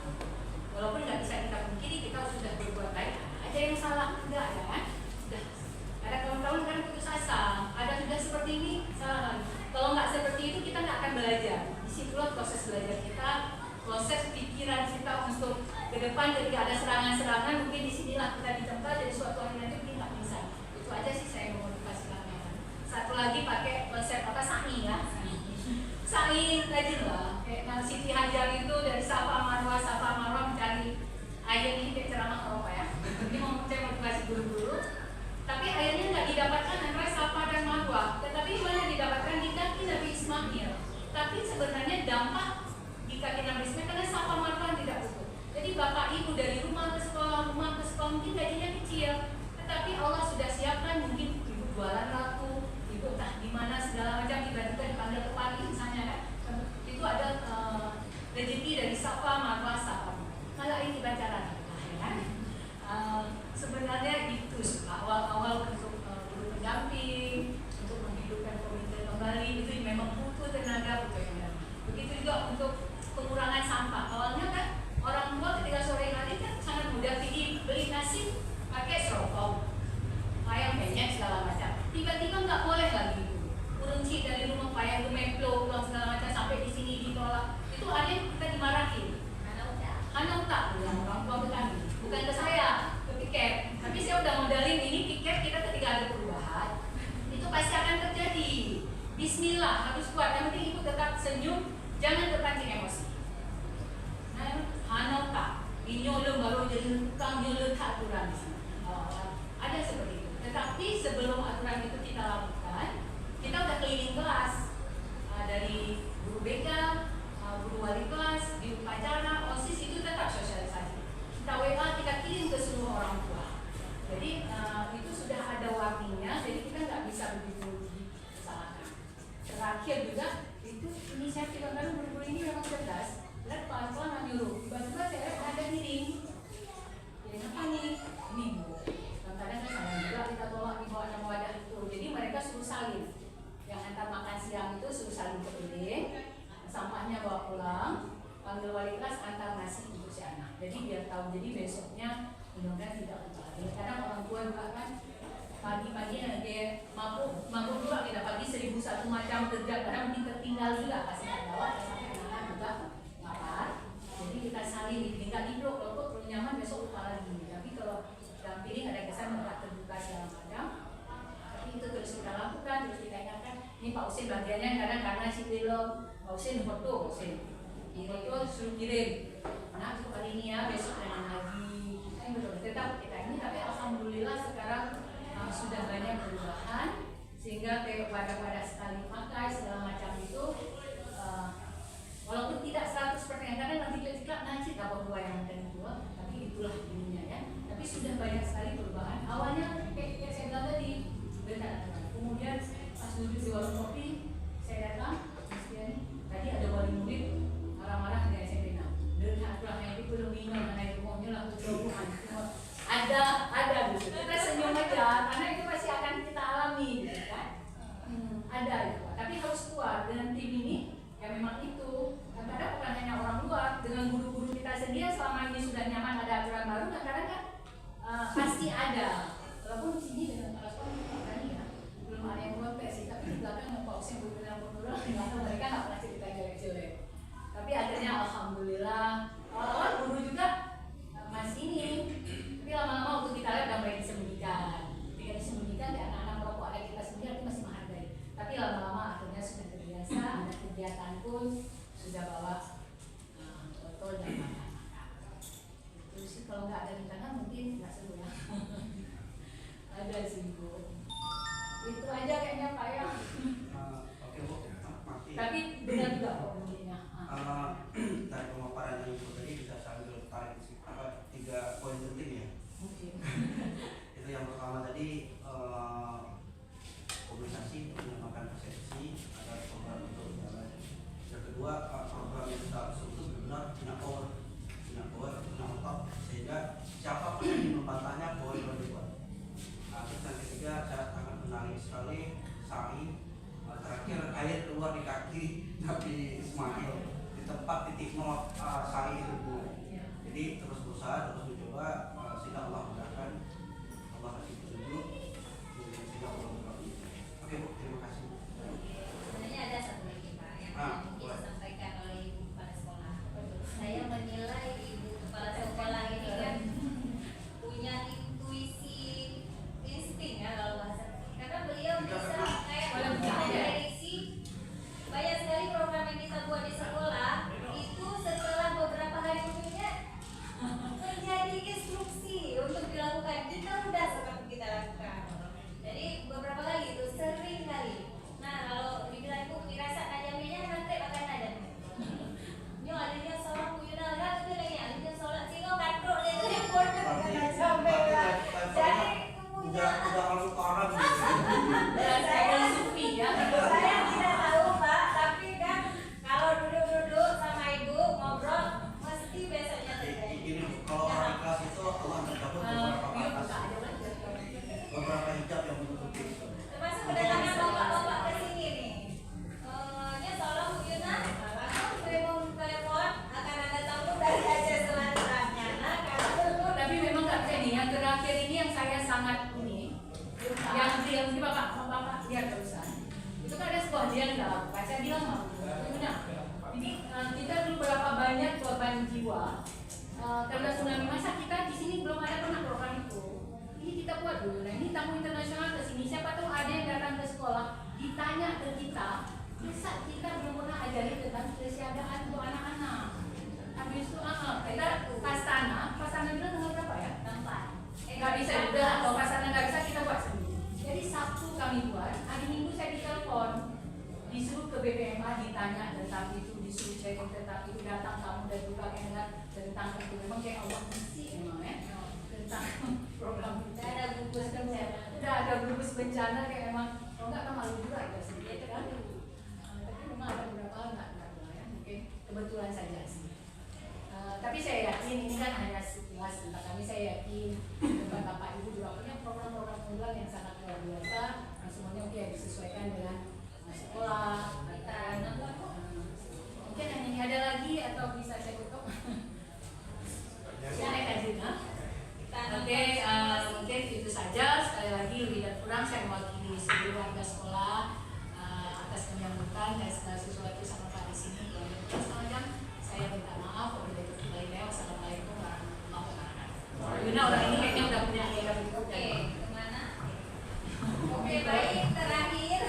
Walaupun nggak bisa kita pungkiri, kita sudah berbuat baik. Ada yang salah enggak ya kan? Ada tahun-tahun kan putus asa, ada sudah seperti ini, salah lagi. Kalau nggak seperti itu kita nggak akan belajar. Disitulah proses belajar kita, proses pikiran kita untuk ke depan ketika ada serangan-serangan, mungkin disinilah kita ditempa jadi suatu hari nanti mungkin nggak bisa. Itu aja sih saya memotivasi kalian. Satu lagi pakai konsep apa sa'i ya, sa'i rajin lah. Kayak Siti Hajar itu dari Safa Marwah mencari air ini kayak ceramah Eropa ya. Ini mau saya motivasi guru-guru. Tapi akhirnya nggak didapatkan antara Safa dan Marwah, tetapi mana didapatkan di kaki Nabi Ismail. Tapi sebenarnya dampak di kaki Nabi Ismail karena Safa Marwah tidak utuh. Jadi bapak ibu dari rumah ke sekolah mungkin gajinya kecil, tetapi Allah sudah siapkan mungkin ibu jualan laku, ibu entah di mana segala macam tiba-tiba dipanggil ke pagi misalnya kan. Itu ada rezeki dari Safa Marwah Safa. Malah ini bacaran kan. Sebenarnya itu awal-awal untuk guru pendamping, untuk menghidupkan komite kembali itu memang butuh tenaga, butuh energi. Begitu juga untuk pengurangan sampah. Awalnya kan orang tua ketika sore hari kan sangat mudah pergi aturan di sini. Ada seperti itu. Tetapi sebelum aturan itu kita lakukan, kita udah keliling kelas dari guru BK, guru wali kelas, di upacara, OSIS itu tetap sosialisasi. Kita WA, kita kirim ke seluruh orang tua. Jadi itu sudah ada warningnya, jadi kita nggak bisa begitu disalahkan. Terakhir juga itu inisiatif karena guru-guru ini memang cerdas. Lihat pelan-pelan nggak nyuruh, tiba-tiba saya lihat ada miring. Jadi apa nih? Ini bu. Kadang-kadang saya juga kita bawa nama wadah itu. Jadi mereka suruh salin. Yang antar makan siang itu suruh salin ke piring, sampahnya bawa pulang, panggil wali kelas antar nasi untuk si anak. Jadi biar tahu. Jadi besoknya mudah-mudahan tidak lupa lagi. Kadang orang tua juga kan pagi-pagi nanti mampu juga kita pagi 1001 macam kerja. Kadang mungkin tertinggal juga kasih jawab sampai anak juga lapar. Jadi kita salin, tinggal di blok. Kalau perlu nyaman besok lupa lagi. Tapi kalau dalam piring ada kesan mereka terbuka segala macam. Tapi itu terus kita lakukan, terus kita ingatkan. Ini Pak Usin bagiannya kadang karena si belum Pak Usin foto, Usin foto suruh kirim. Nah itu kali ini ya besok jangan lagi. Betul, tetap kita ini, tapi alhamdulillah sekarang sudah banyak perubahan sehingga kayak wadah-wadah sekali pakai segala macam itu walaupun tidak 100% karena nanti kita nanti apa buah yang dan dua, tapi itulah ininya ya. Tapi sudah banyak sekali perubahan. Awalnya kayak saya bilang tadi benar. Kemudian pas duduk di warung kopi saya datang, tadi ada wali murid marah-marah dengan SMP 6. Dan aturannya itu belum minum karena itu maunya laku jauhan. Ada gitu. Kita senyum aja karena itu pasti akan kita alami gitu kan. Ada itu. Tapi harus kuat dengan tim ini ya memang itu. Kadang-kadang bukan hanya orang luar, dengan guru-guru kita sendiri selama ini sudah nyaman ada aturan baru, kadang-kadang kan pasti ada. Walaupun di sini dengan para sekolah ya belum ada yang protes sih, tapi di belakang Pak Usin berbilang pun mereka nggak pernah cerita jelek-jelek. Tapi akhirnya alhamdulillah awal guru juga masih ini, tapi lama-lama waktu kita lihat udah mulai disembunyikan. Ketika disembunyikan di anak-anak merokok ada kita sendiri itu masih menghargai. Tapi lama-lama akhirnya sudah terbiasa, ada kegiatan pun sudah bawa botol dan makan-makan. Terus sih kalau nggak ada di tangan mungkin nggak seru ya. Ada sih Bu. Itu aja kayaknya Pak ya. Oke Bu, makasih. Tapi benar juga kok mungkinnya. Dari pemaparan yang Ibu tadi bisa sambil tarik 3 poin penting ya. Mungkin. Itu yang pertama tadi komunikasi untuk menyamakan persepsi agar program itu berjalan. Yang kedua program yang kita sebut itu benar-benar punya power, punya otot sehingga siapapun yang membantahnya boleh dibuat. Terus yang ketiga saya sangat menarik sekali sa'i terakhir air keluar di kaki Nabi Ismail di tempat titik nol sa'i itu Bu. Jadi terus berusaha, terus mencoba sehingga Allah mudahkan, Allah kasih petunjuk sehingga Allah berkati. Oke Bu, terima kasih. Sebenarnya ada satu lagi Pak yang mungkin disampaikan oleh Ibu Kepala Sekolah. Saya menilai Ibu Kepala Sekolah ini kan punya intuisi insting ya kalau bahasa. Karena beliau bisa kayak memprediksi banyak sekali program yang kita buat di sekolah itu setelah beberapa hari kemudian menjadi tanya tentang itu, disuruh cek tentang itu, datang kamu dan juga enak tentang itu. Memang kayak Allah mesti memang ya tentang program kita. Ada gugus bencana. Udah ada gugus bencana kayak memang kalau nggak kan malu juga ya sedikit kan. Tapi memang ada beberapa hal nggak ya, mungkin kebetulan saja sih. Tapi saya yakin ini kan hanya sekilas tentang kami. Saya yakin Bapak Ibu juga punya program-program unggulan yang sangat luar biasa. Semuanya mungkin disesuaikan dengan sekolah. Mungkin hanya ini ada lagi atau bisa saya tutup? Saya kaji, Oke, mungkin itu saja. Sekali lagi lebih dan kurang saya mewakili seluruh warga sekolah atas penyambutan dan segala sesuatu sama Pak di sini. Saya minta maaf. Wassalamualaikum warahmatullahi wabarakatuh. Yuna orang ini kayaknya udah punya agenda berikut. Oke, kemana? Oke, baik, terakhir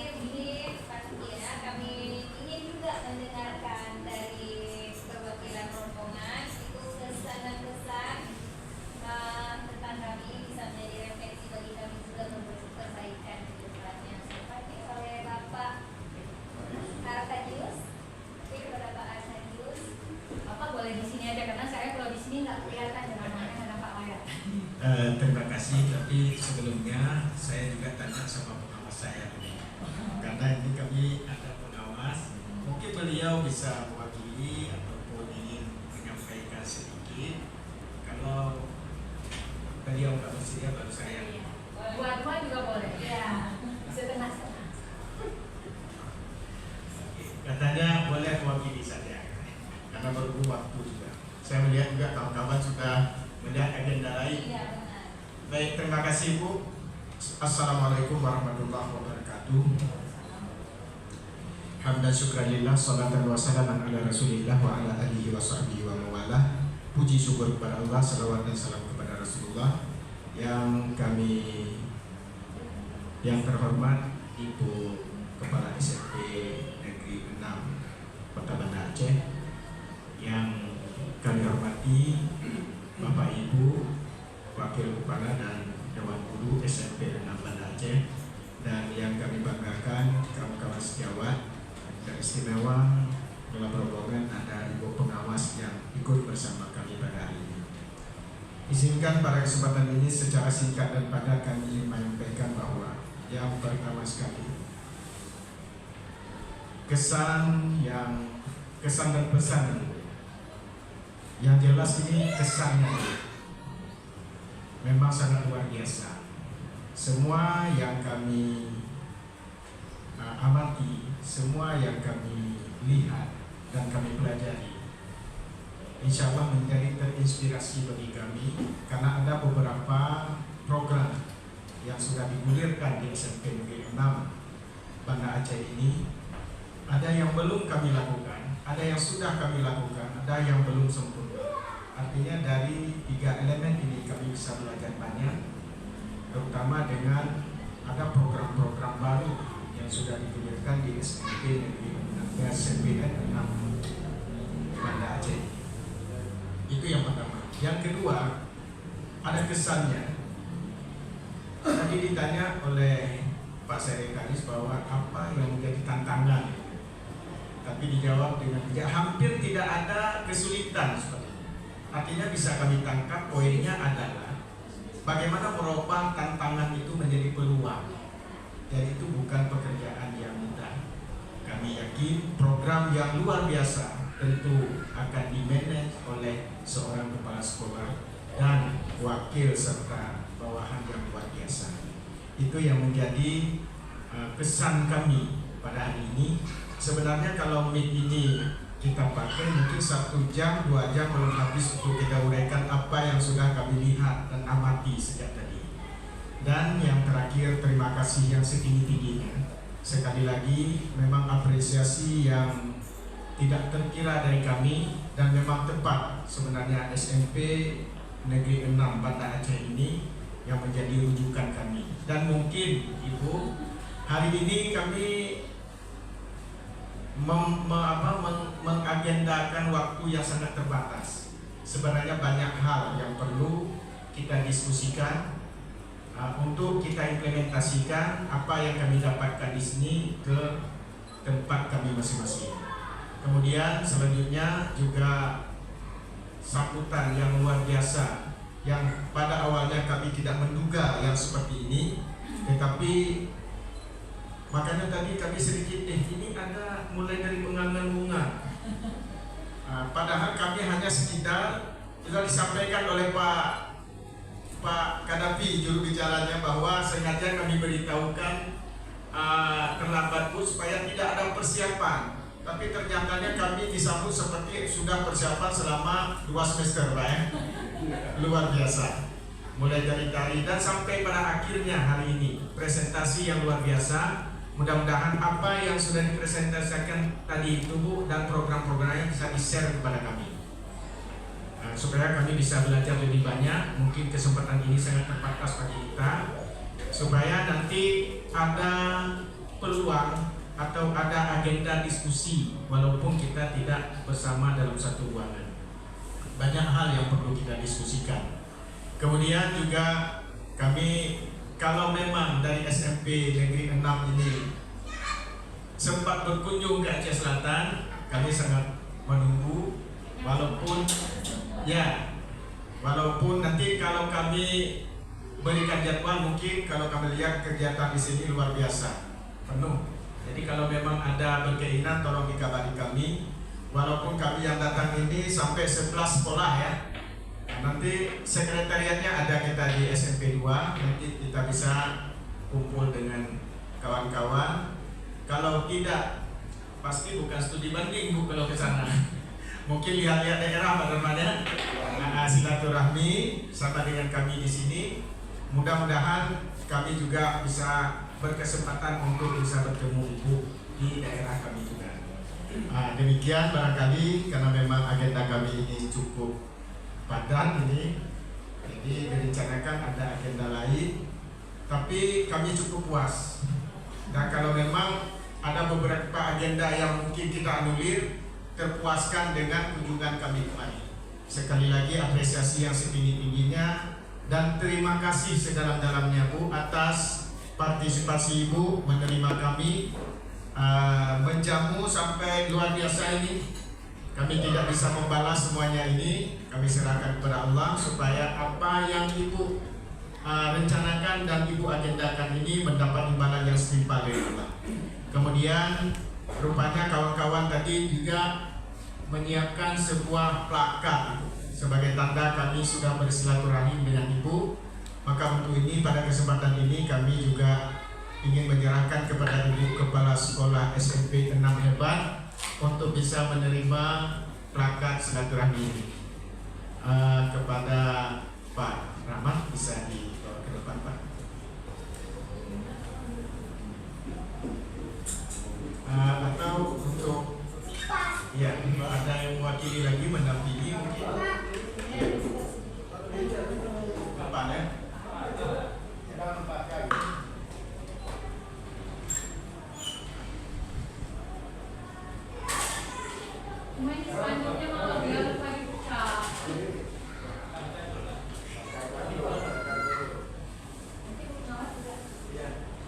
begini Pak Sukiana, kami ingin juga mendengarkan dari perwakilan rombongan itu kesan dan kesan tentang kami, bisa menjadi refleksi bagi kami juga untuk perbaikan ke depannya. Seperti oleh Bapak Arkadius, kepada Pak Arkadius. Bapak boleh di sini aja karena saya kalau di sini nggak kelihatan ya namanya ada Pak layar. Terima kasih, tapi sebelumnya saya juga tanya sama pengawas saya ini. Karena ini kami ada pengawas, mungkin beliau bisa mewakili ataupun ingin menyampaikan sedikit. Kalau beliau nggak bersedia baru saya. Dua-dua juga boleh. Ya, setengah-setengah. Katanya boleh mewakili saja, karena berhubung waktu juga. Saya melihat juga kawan-kawan sudah melihat agenda lain. Iya, benar. Baik, terima kasih Bu. Assalamualaikum warahmatullahi wabarakatuh. Hamdan syukranillah, salatan wa salaman ala rasulillah wa ala alihi wa sahbihi wa mawalah. Puji syukur kepada Allah, salawat dan salam kepada Rasulullah. Yang terhormat Ibu Kepala SMP Negeri 6 Kota Banda Aceh, yang kami hormati Bapak Ibu Wakil Kepala dan Dewan Guru SMP 6 Banda Aceh, dan yang kami banggakan kawan-kawan sejawat dan istimewa dalam rombongan ada Ibu Pengawas yang ikut bersama kami pada hari ini. Izinkan pada kesempatan ini secara singkat dan padat kami ingin menyampaikan bahwa yang pertama sekali, kesan dan pesan yang jelas ini kesannya memang sangat luar biasa. Semua yang kami amati, semua yang kami lihat dan kami pelajari, insya Allah menjadi terinspirasi bagi kami, karena ada beberapa program yang sudah digulirkan di SMP Negeri 6 Banda Aceh ini. Ada yang belum kami lakukan, ada yang sudah kami lakukan, ada yang belum sempurna. Artinya dari 3 elemen ini kami bisa belajar banyak, terutama dengan ada program-program baru yang sudah digulirkan di SMP Negeri 6 Banda Aceh. Itu yang pertama. Yang kedua, ada kesannya. Tadi ditanya oleh Pak Sekretaris bahwa apa yang menjadi tantangan, tapi dijawab dengan hampir tidak ada kesulitan. Artinya bisa kami tangkap poinnya adalah bagaimana merubah tantangan itu menjadi peluang. Dan itu bukan pekerjaan yang mudah. Kami yakin program yang luar biasa tentu akan dimanage oleh seorang kepala sekolah dan wakil serta bawahan yang luar biasa. Itu yang menjadi kesan kami pada hari ini. Sebenarnya kalau mic ini kita pakai mungkin 1 jam, 2 jam belum habis untuk kita uraikan apa yang sudah kami lihat dan amati sejak tadi. Dan yang terakhir, terima kasih yang setinggi-tingginya. Sekali lagi memang apresiasi yang tidak terkira dari kami, dan memang tepat sebenarnya SMP Negeri 6 Banda Aceh ini yang menjadi rujukan kami. Dan mungkin Ibu, hari ini kami mengagendakan waktu yang sangat terbatas. Sebenarnya banyak hal yang perlu kita diskusikan, untuk kita implementasikan apa yang kami dapatkan di sini ke tempat kami masing-masing. Kemudian selanjutnya juga sambutan yang luar biasa yang pada awalnya kami tidak menduga yang seperti ini, tetapi makanya tadi kami sedikit ini ada mulai dari pengambilan bunga. Padahal kami hanya sekitar sudah disampaikan oleh Pak Kadafi juru bicaranya bahwa sengaja kami beritahukan terlambat Bu supaya tidak ada persiapan. Tapi ternyata kami disambut seperti sudah persiapan selama 2 semester Pak ya. Luar biasa. Mulai dari tari dan sampai pada akhirnya hari ini presentasi yang luar biasa. Mudah-mudahan apa yang sudah dipresentasikan tadi itu Bu dan program-programnya bisa di-share kepada kami. Supaya kami bisa belajar lebih banyak. Mungkin kesempatan ini sangat terbatas bagi kita, supaya nanti ada peluang atau ada agenda diskusi walaupun kita tidak bersama dalam satu ruangan. Banyak hal yang perlu kita diskusikan. Kemudian juga kami kalau memang dari SMP Negeri 6 ini sempat berkunjung ke Aceh Selatan, kami sangat menunggu walaupun nanti kalau kami berikan jadwal mungkin kalau kami lihat kegiatan di sini luar biasa penuh. Jadi kalau memang ada berkeinginan tolong dikabari kami. Walaupun kami yang datang ini sampai 11 sekolah ya. Nanti sekretariatnya ada kita di SMP 2. Nanti kita bisa kumpul dengan kawan-kawan. Kalau tidak pasti bukan studi banding Bu kalau ke sana. Mungkin lihat-lihat daerah bagaimana silaturahmi sama dengan kami di sini. Mudah-mudahan kami juga bisa berkesempatan untuk bisa bertemu Ibu di daerah kami juga. Demikian barangkali karena memang agenda kami ini cukup padat ini, jadi direncanakan ada agenda lain, tapi kami cukup puas. Dan kalau memang ada beberapa agenda yang mungkin kita anulir, terpuaskan dengan kunjungan kami kemarin. Sekali lagi apresiasi yang setinggi-tingginya dan terima kasih sedalam-dalamnya Bu atas partisipasi Ibu menerima kami, menjamu sampai luar biasa ini. Kami tidak bisa membalas semuanya ini, kami serahkan kepada Allah supaya apa yang Ibu rencanakan dan Ibu agendakan ini mendapat imbalan yang setimpal dari Allah. Kemudian rupanya kawan-kawan tadi juga menyiapkan sebuah plakat sebagai tanda kami sudah bersilaturahim dengan Ibu. Maka untuk ini pada kesempatan ini kami juga ingin menyerahkan kepada Ibu Kepala Sekolah SMP 6 Hebat untuk bisa menerima plakat silaturahmi ini. Kepada Pak Rahmat bisa dibawa ke depan Pak. Atau untuk ya ada yang mewakili lagi mendampingi mungkin Bapak ya. Selanjutnya malah biar lagi buka.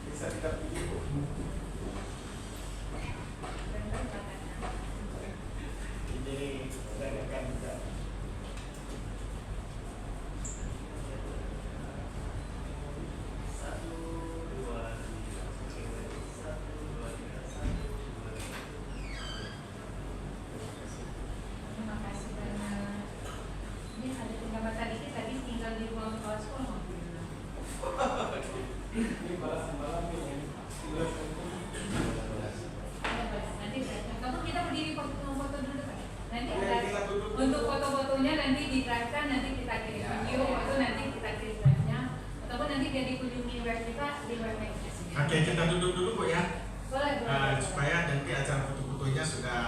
Bisa didampingi Bu. Ini rekan juga. Terima kasih banyak. Ini ada pengamatan ini tadi tinggal di ruang kepala sekolah. Ini balas-balas ini. Nanti kamu kita berdiri foto dulu Pak. Nanti Oke, ada kita duduk dulu. untuk foto-fotonya nanti di-drive-kan, nanti kita kirim video itu nanti kita kirim drive-nya ataupun nanti dia dikunjungi web kita di webnya. Oke, kita duduk dulu Bu ya. Boleh. Supaya nanti acara foto-fotonya sudah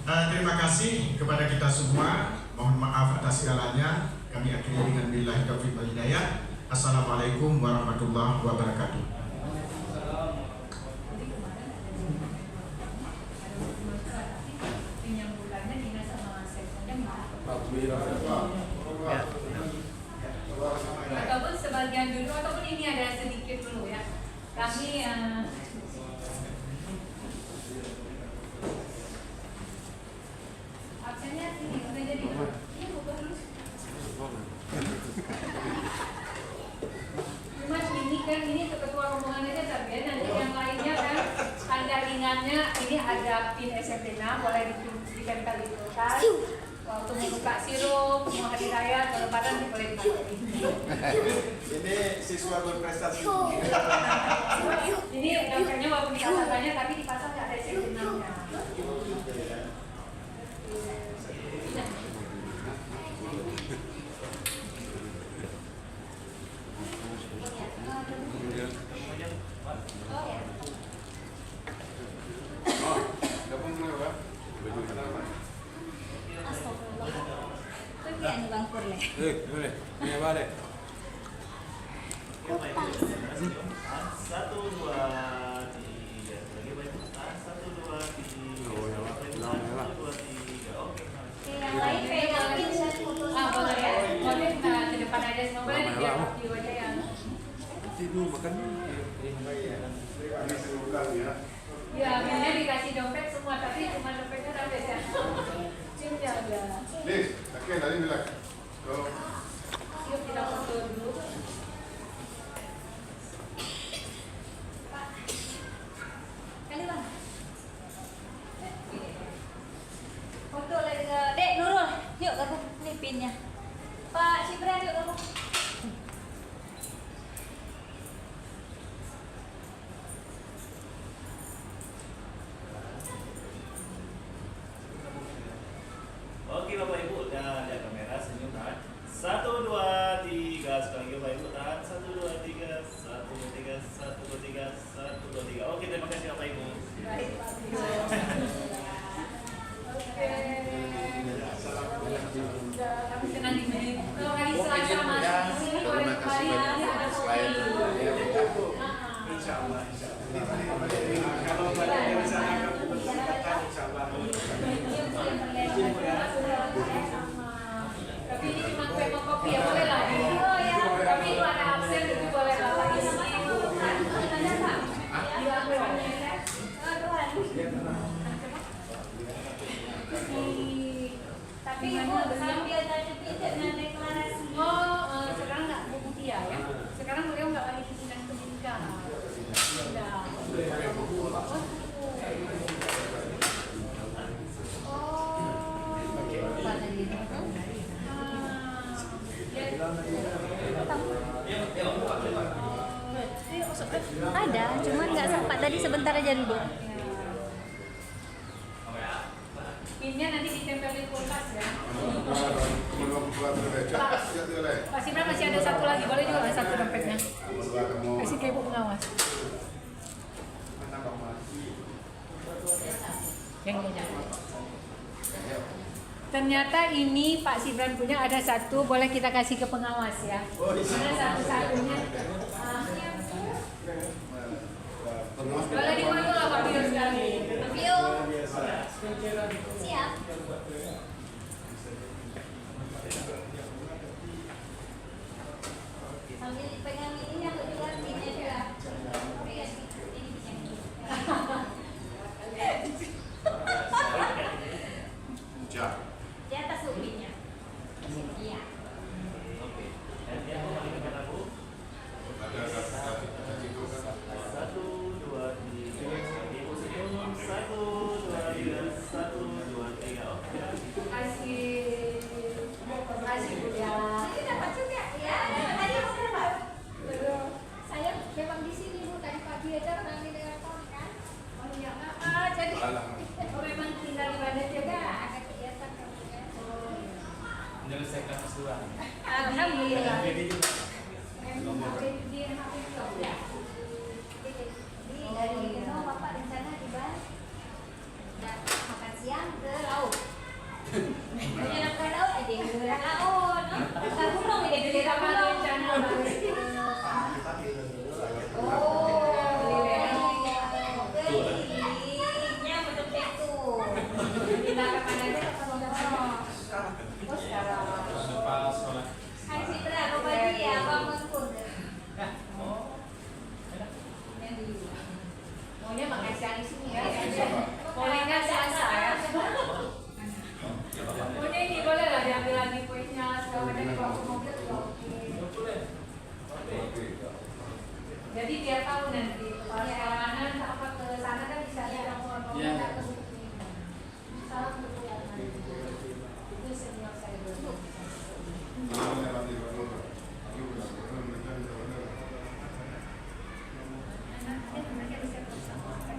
terima kasih kepada kita semua. Mohon maaf atas segalanya. Kami akhiri dengan billahi taufiq wal hidayah. Assalamualaikum warahmatullahi wabarakatuh. Penyambutannya dinas sama sektornya Ya. ada sedikit dulu ya. Kami absennya ini udah jadi. Ini buka dulu. Cuma ini ketua rombongan aja tapi ya, nanti yang lainnya kan tanda ingatnya ini ada pin SMP6 boleh ditempel di kulkas. Waktu mau buka sirup, mau hari raya, atau lebaran boleh dipakai. Ini siswa berprestasi. Ini daftarnya walaupun di katanya tapi di pasar nggak ada SMP6-nya. Boleh. Ini apa deh? Satu dua tiga. Satu dua tiga. Oke. Yang lain pegang pin dan foto Boleh ya. Boleh ke depan aja semua boleh di video aja yang. Tidur makan. Ini seluruh ya. Ya, pinnya dikasih dompet semua tapi cuma dompetnya habis ya. Cimnya ada. Nih, oke tadi bilang. Yuk kita foto dulu. Kali bang. Foto lagi ke Dek Nurul. Yuk gabung nih pinnya. Pak Cipran yuk gabung. Oke Bapak Ibu, udah ada kamera, senyum tahan. 1, 2, 3, sekali lagi Bapak Ibu tahan. 1, 2, 3, 1, 2, 3, 1, 2, 3, 1, 2, 3. Oke, terima kasih Bapak Ibu. Baik, Pak Tio. Oke. Kami senang dimiliki. Kalau hari Selasa masuk di sini boleh kembali nanti ada kopi. Insya Allah. Kalau pada rencana kamu berkesempatan, insya Allah. Tapi ini cuma tema kopi ya boleh lah. Oh ya. Tapi itu ada absen itu boleh lah. Tapi ibu sambil tadi dengan deklarasi. Oh, sekarang nggak Bu Mutia ya? Sekarang beliau nggak lagi di dinas pendidikan. Sudah. Ada, cuman nggak sempat tadi sebentar aja dulu. Pinnya nanti ditempel di kulkas ya. Pak Pak Simran masih ada satu lagi, boleh juga nggak satu dompetnya? Kasih ke ibu pengawas. Yang ini. Ternyata ini Pak Simran punya ada satu, boleh kita kasih ke pengawas ya. Ada satu-satunya. Boleh difoto lah Pak Bio sekali. Pak Bio. Siap. Sambil dipegang ini aku juga pinnya juga. Ini pinnya. Di atas upinnya. Iya. Oke. Dan dia mau balik ke mana, Bu? 1, 2, 3. Ibu senyum. 1, 2, 3. 1, 2, 3. Oke. Kasih Bu ya. Ini dapat juga. Ya, tadi aku dapat. Saya memang di sini Bu, tadi pagi aja kami dengan Tom kan. Oh iya, jadi oh, memang tinggal di Bandung juga. Ada kegiatan kami kan. Menyelesaikan keseluruhan. Alhamdulillah. Di dari Genoa Bapak rencana di Bali. Makan siang ke laut. Hanya ke laut aja ke laut. Ke gunung ini Jadi sama rencana Oh, gelinya betul itu. kita kapan aja ketemu. Oh sekarang. Hai Citra, apa baju ya? Bangun pun. Oh Maunya makan siang di sini ya. Iya. Mau lihat siasa ya.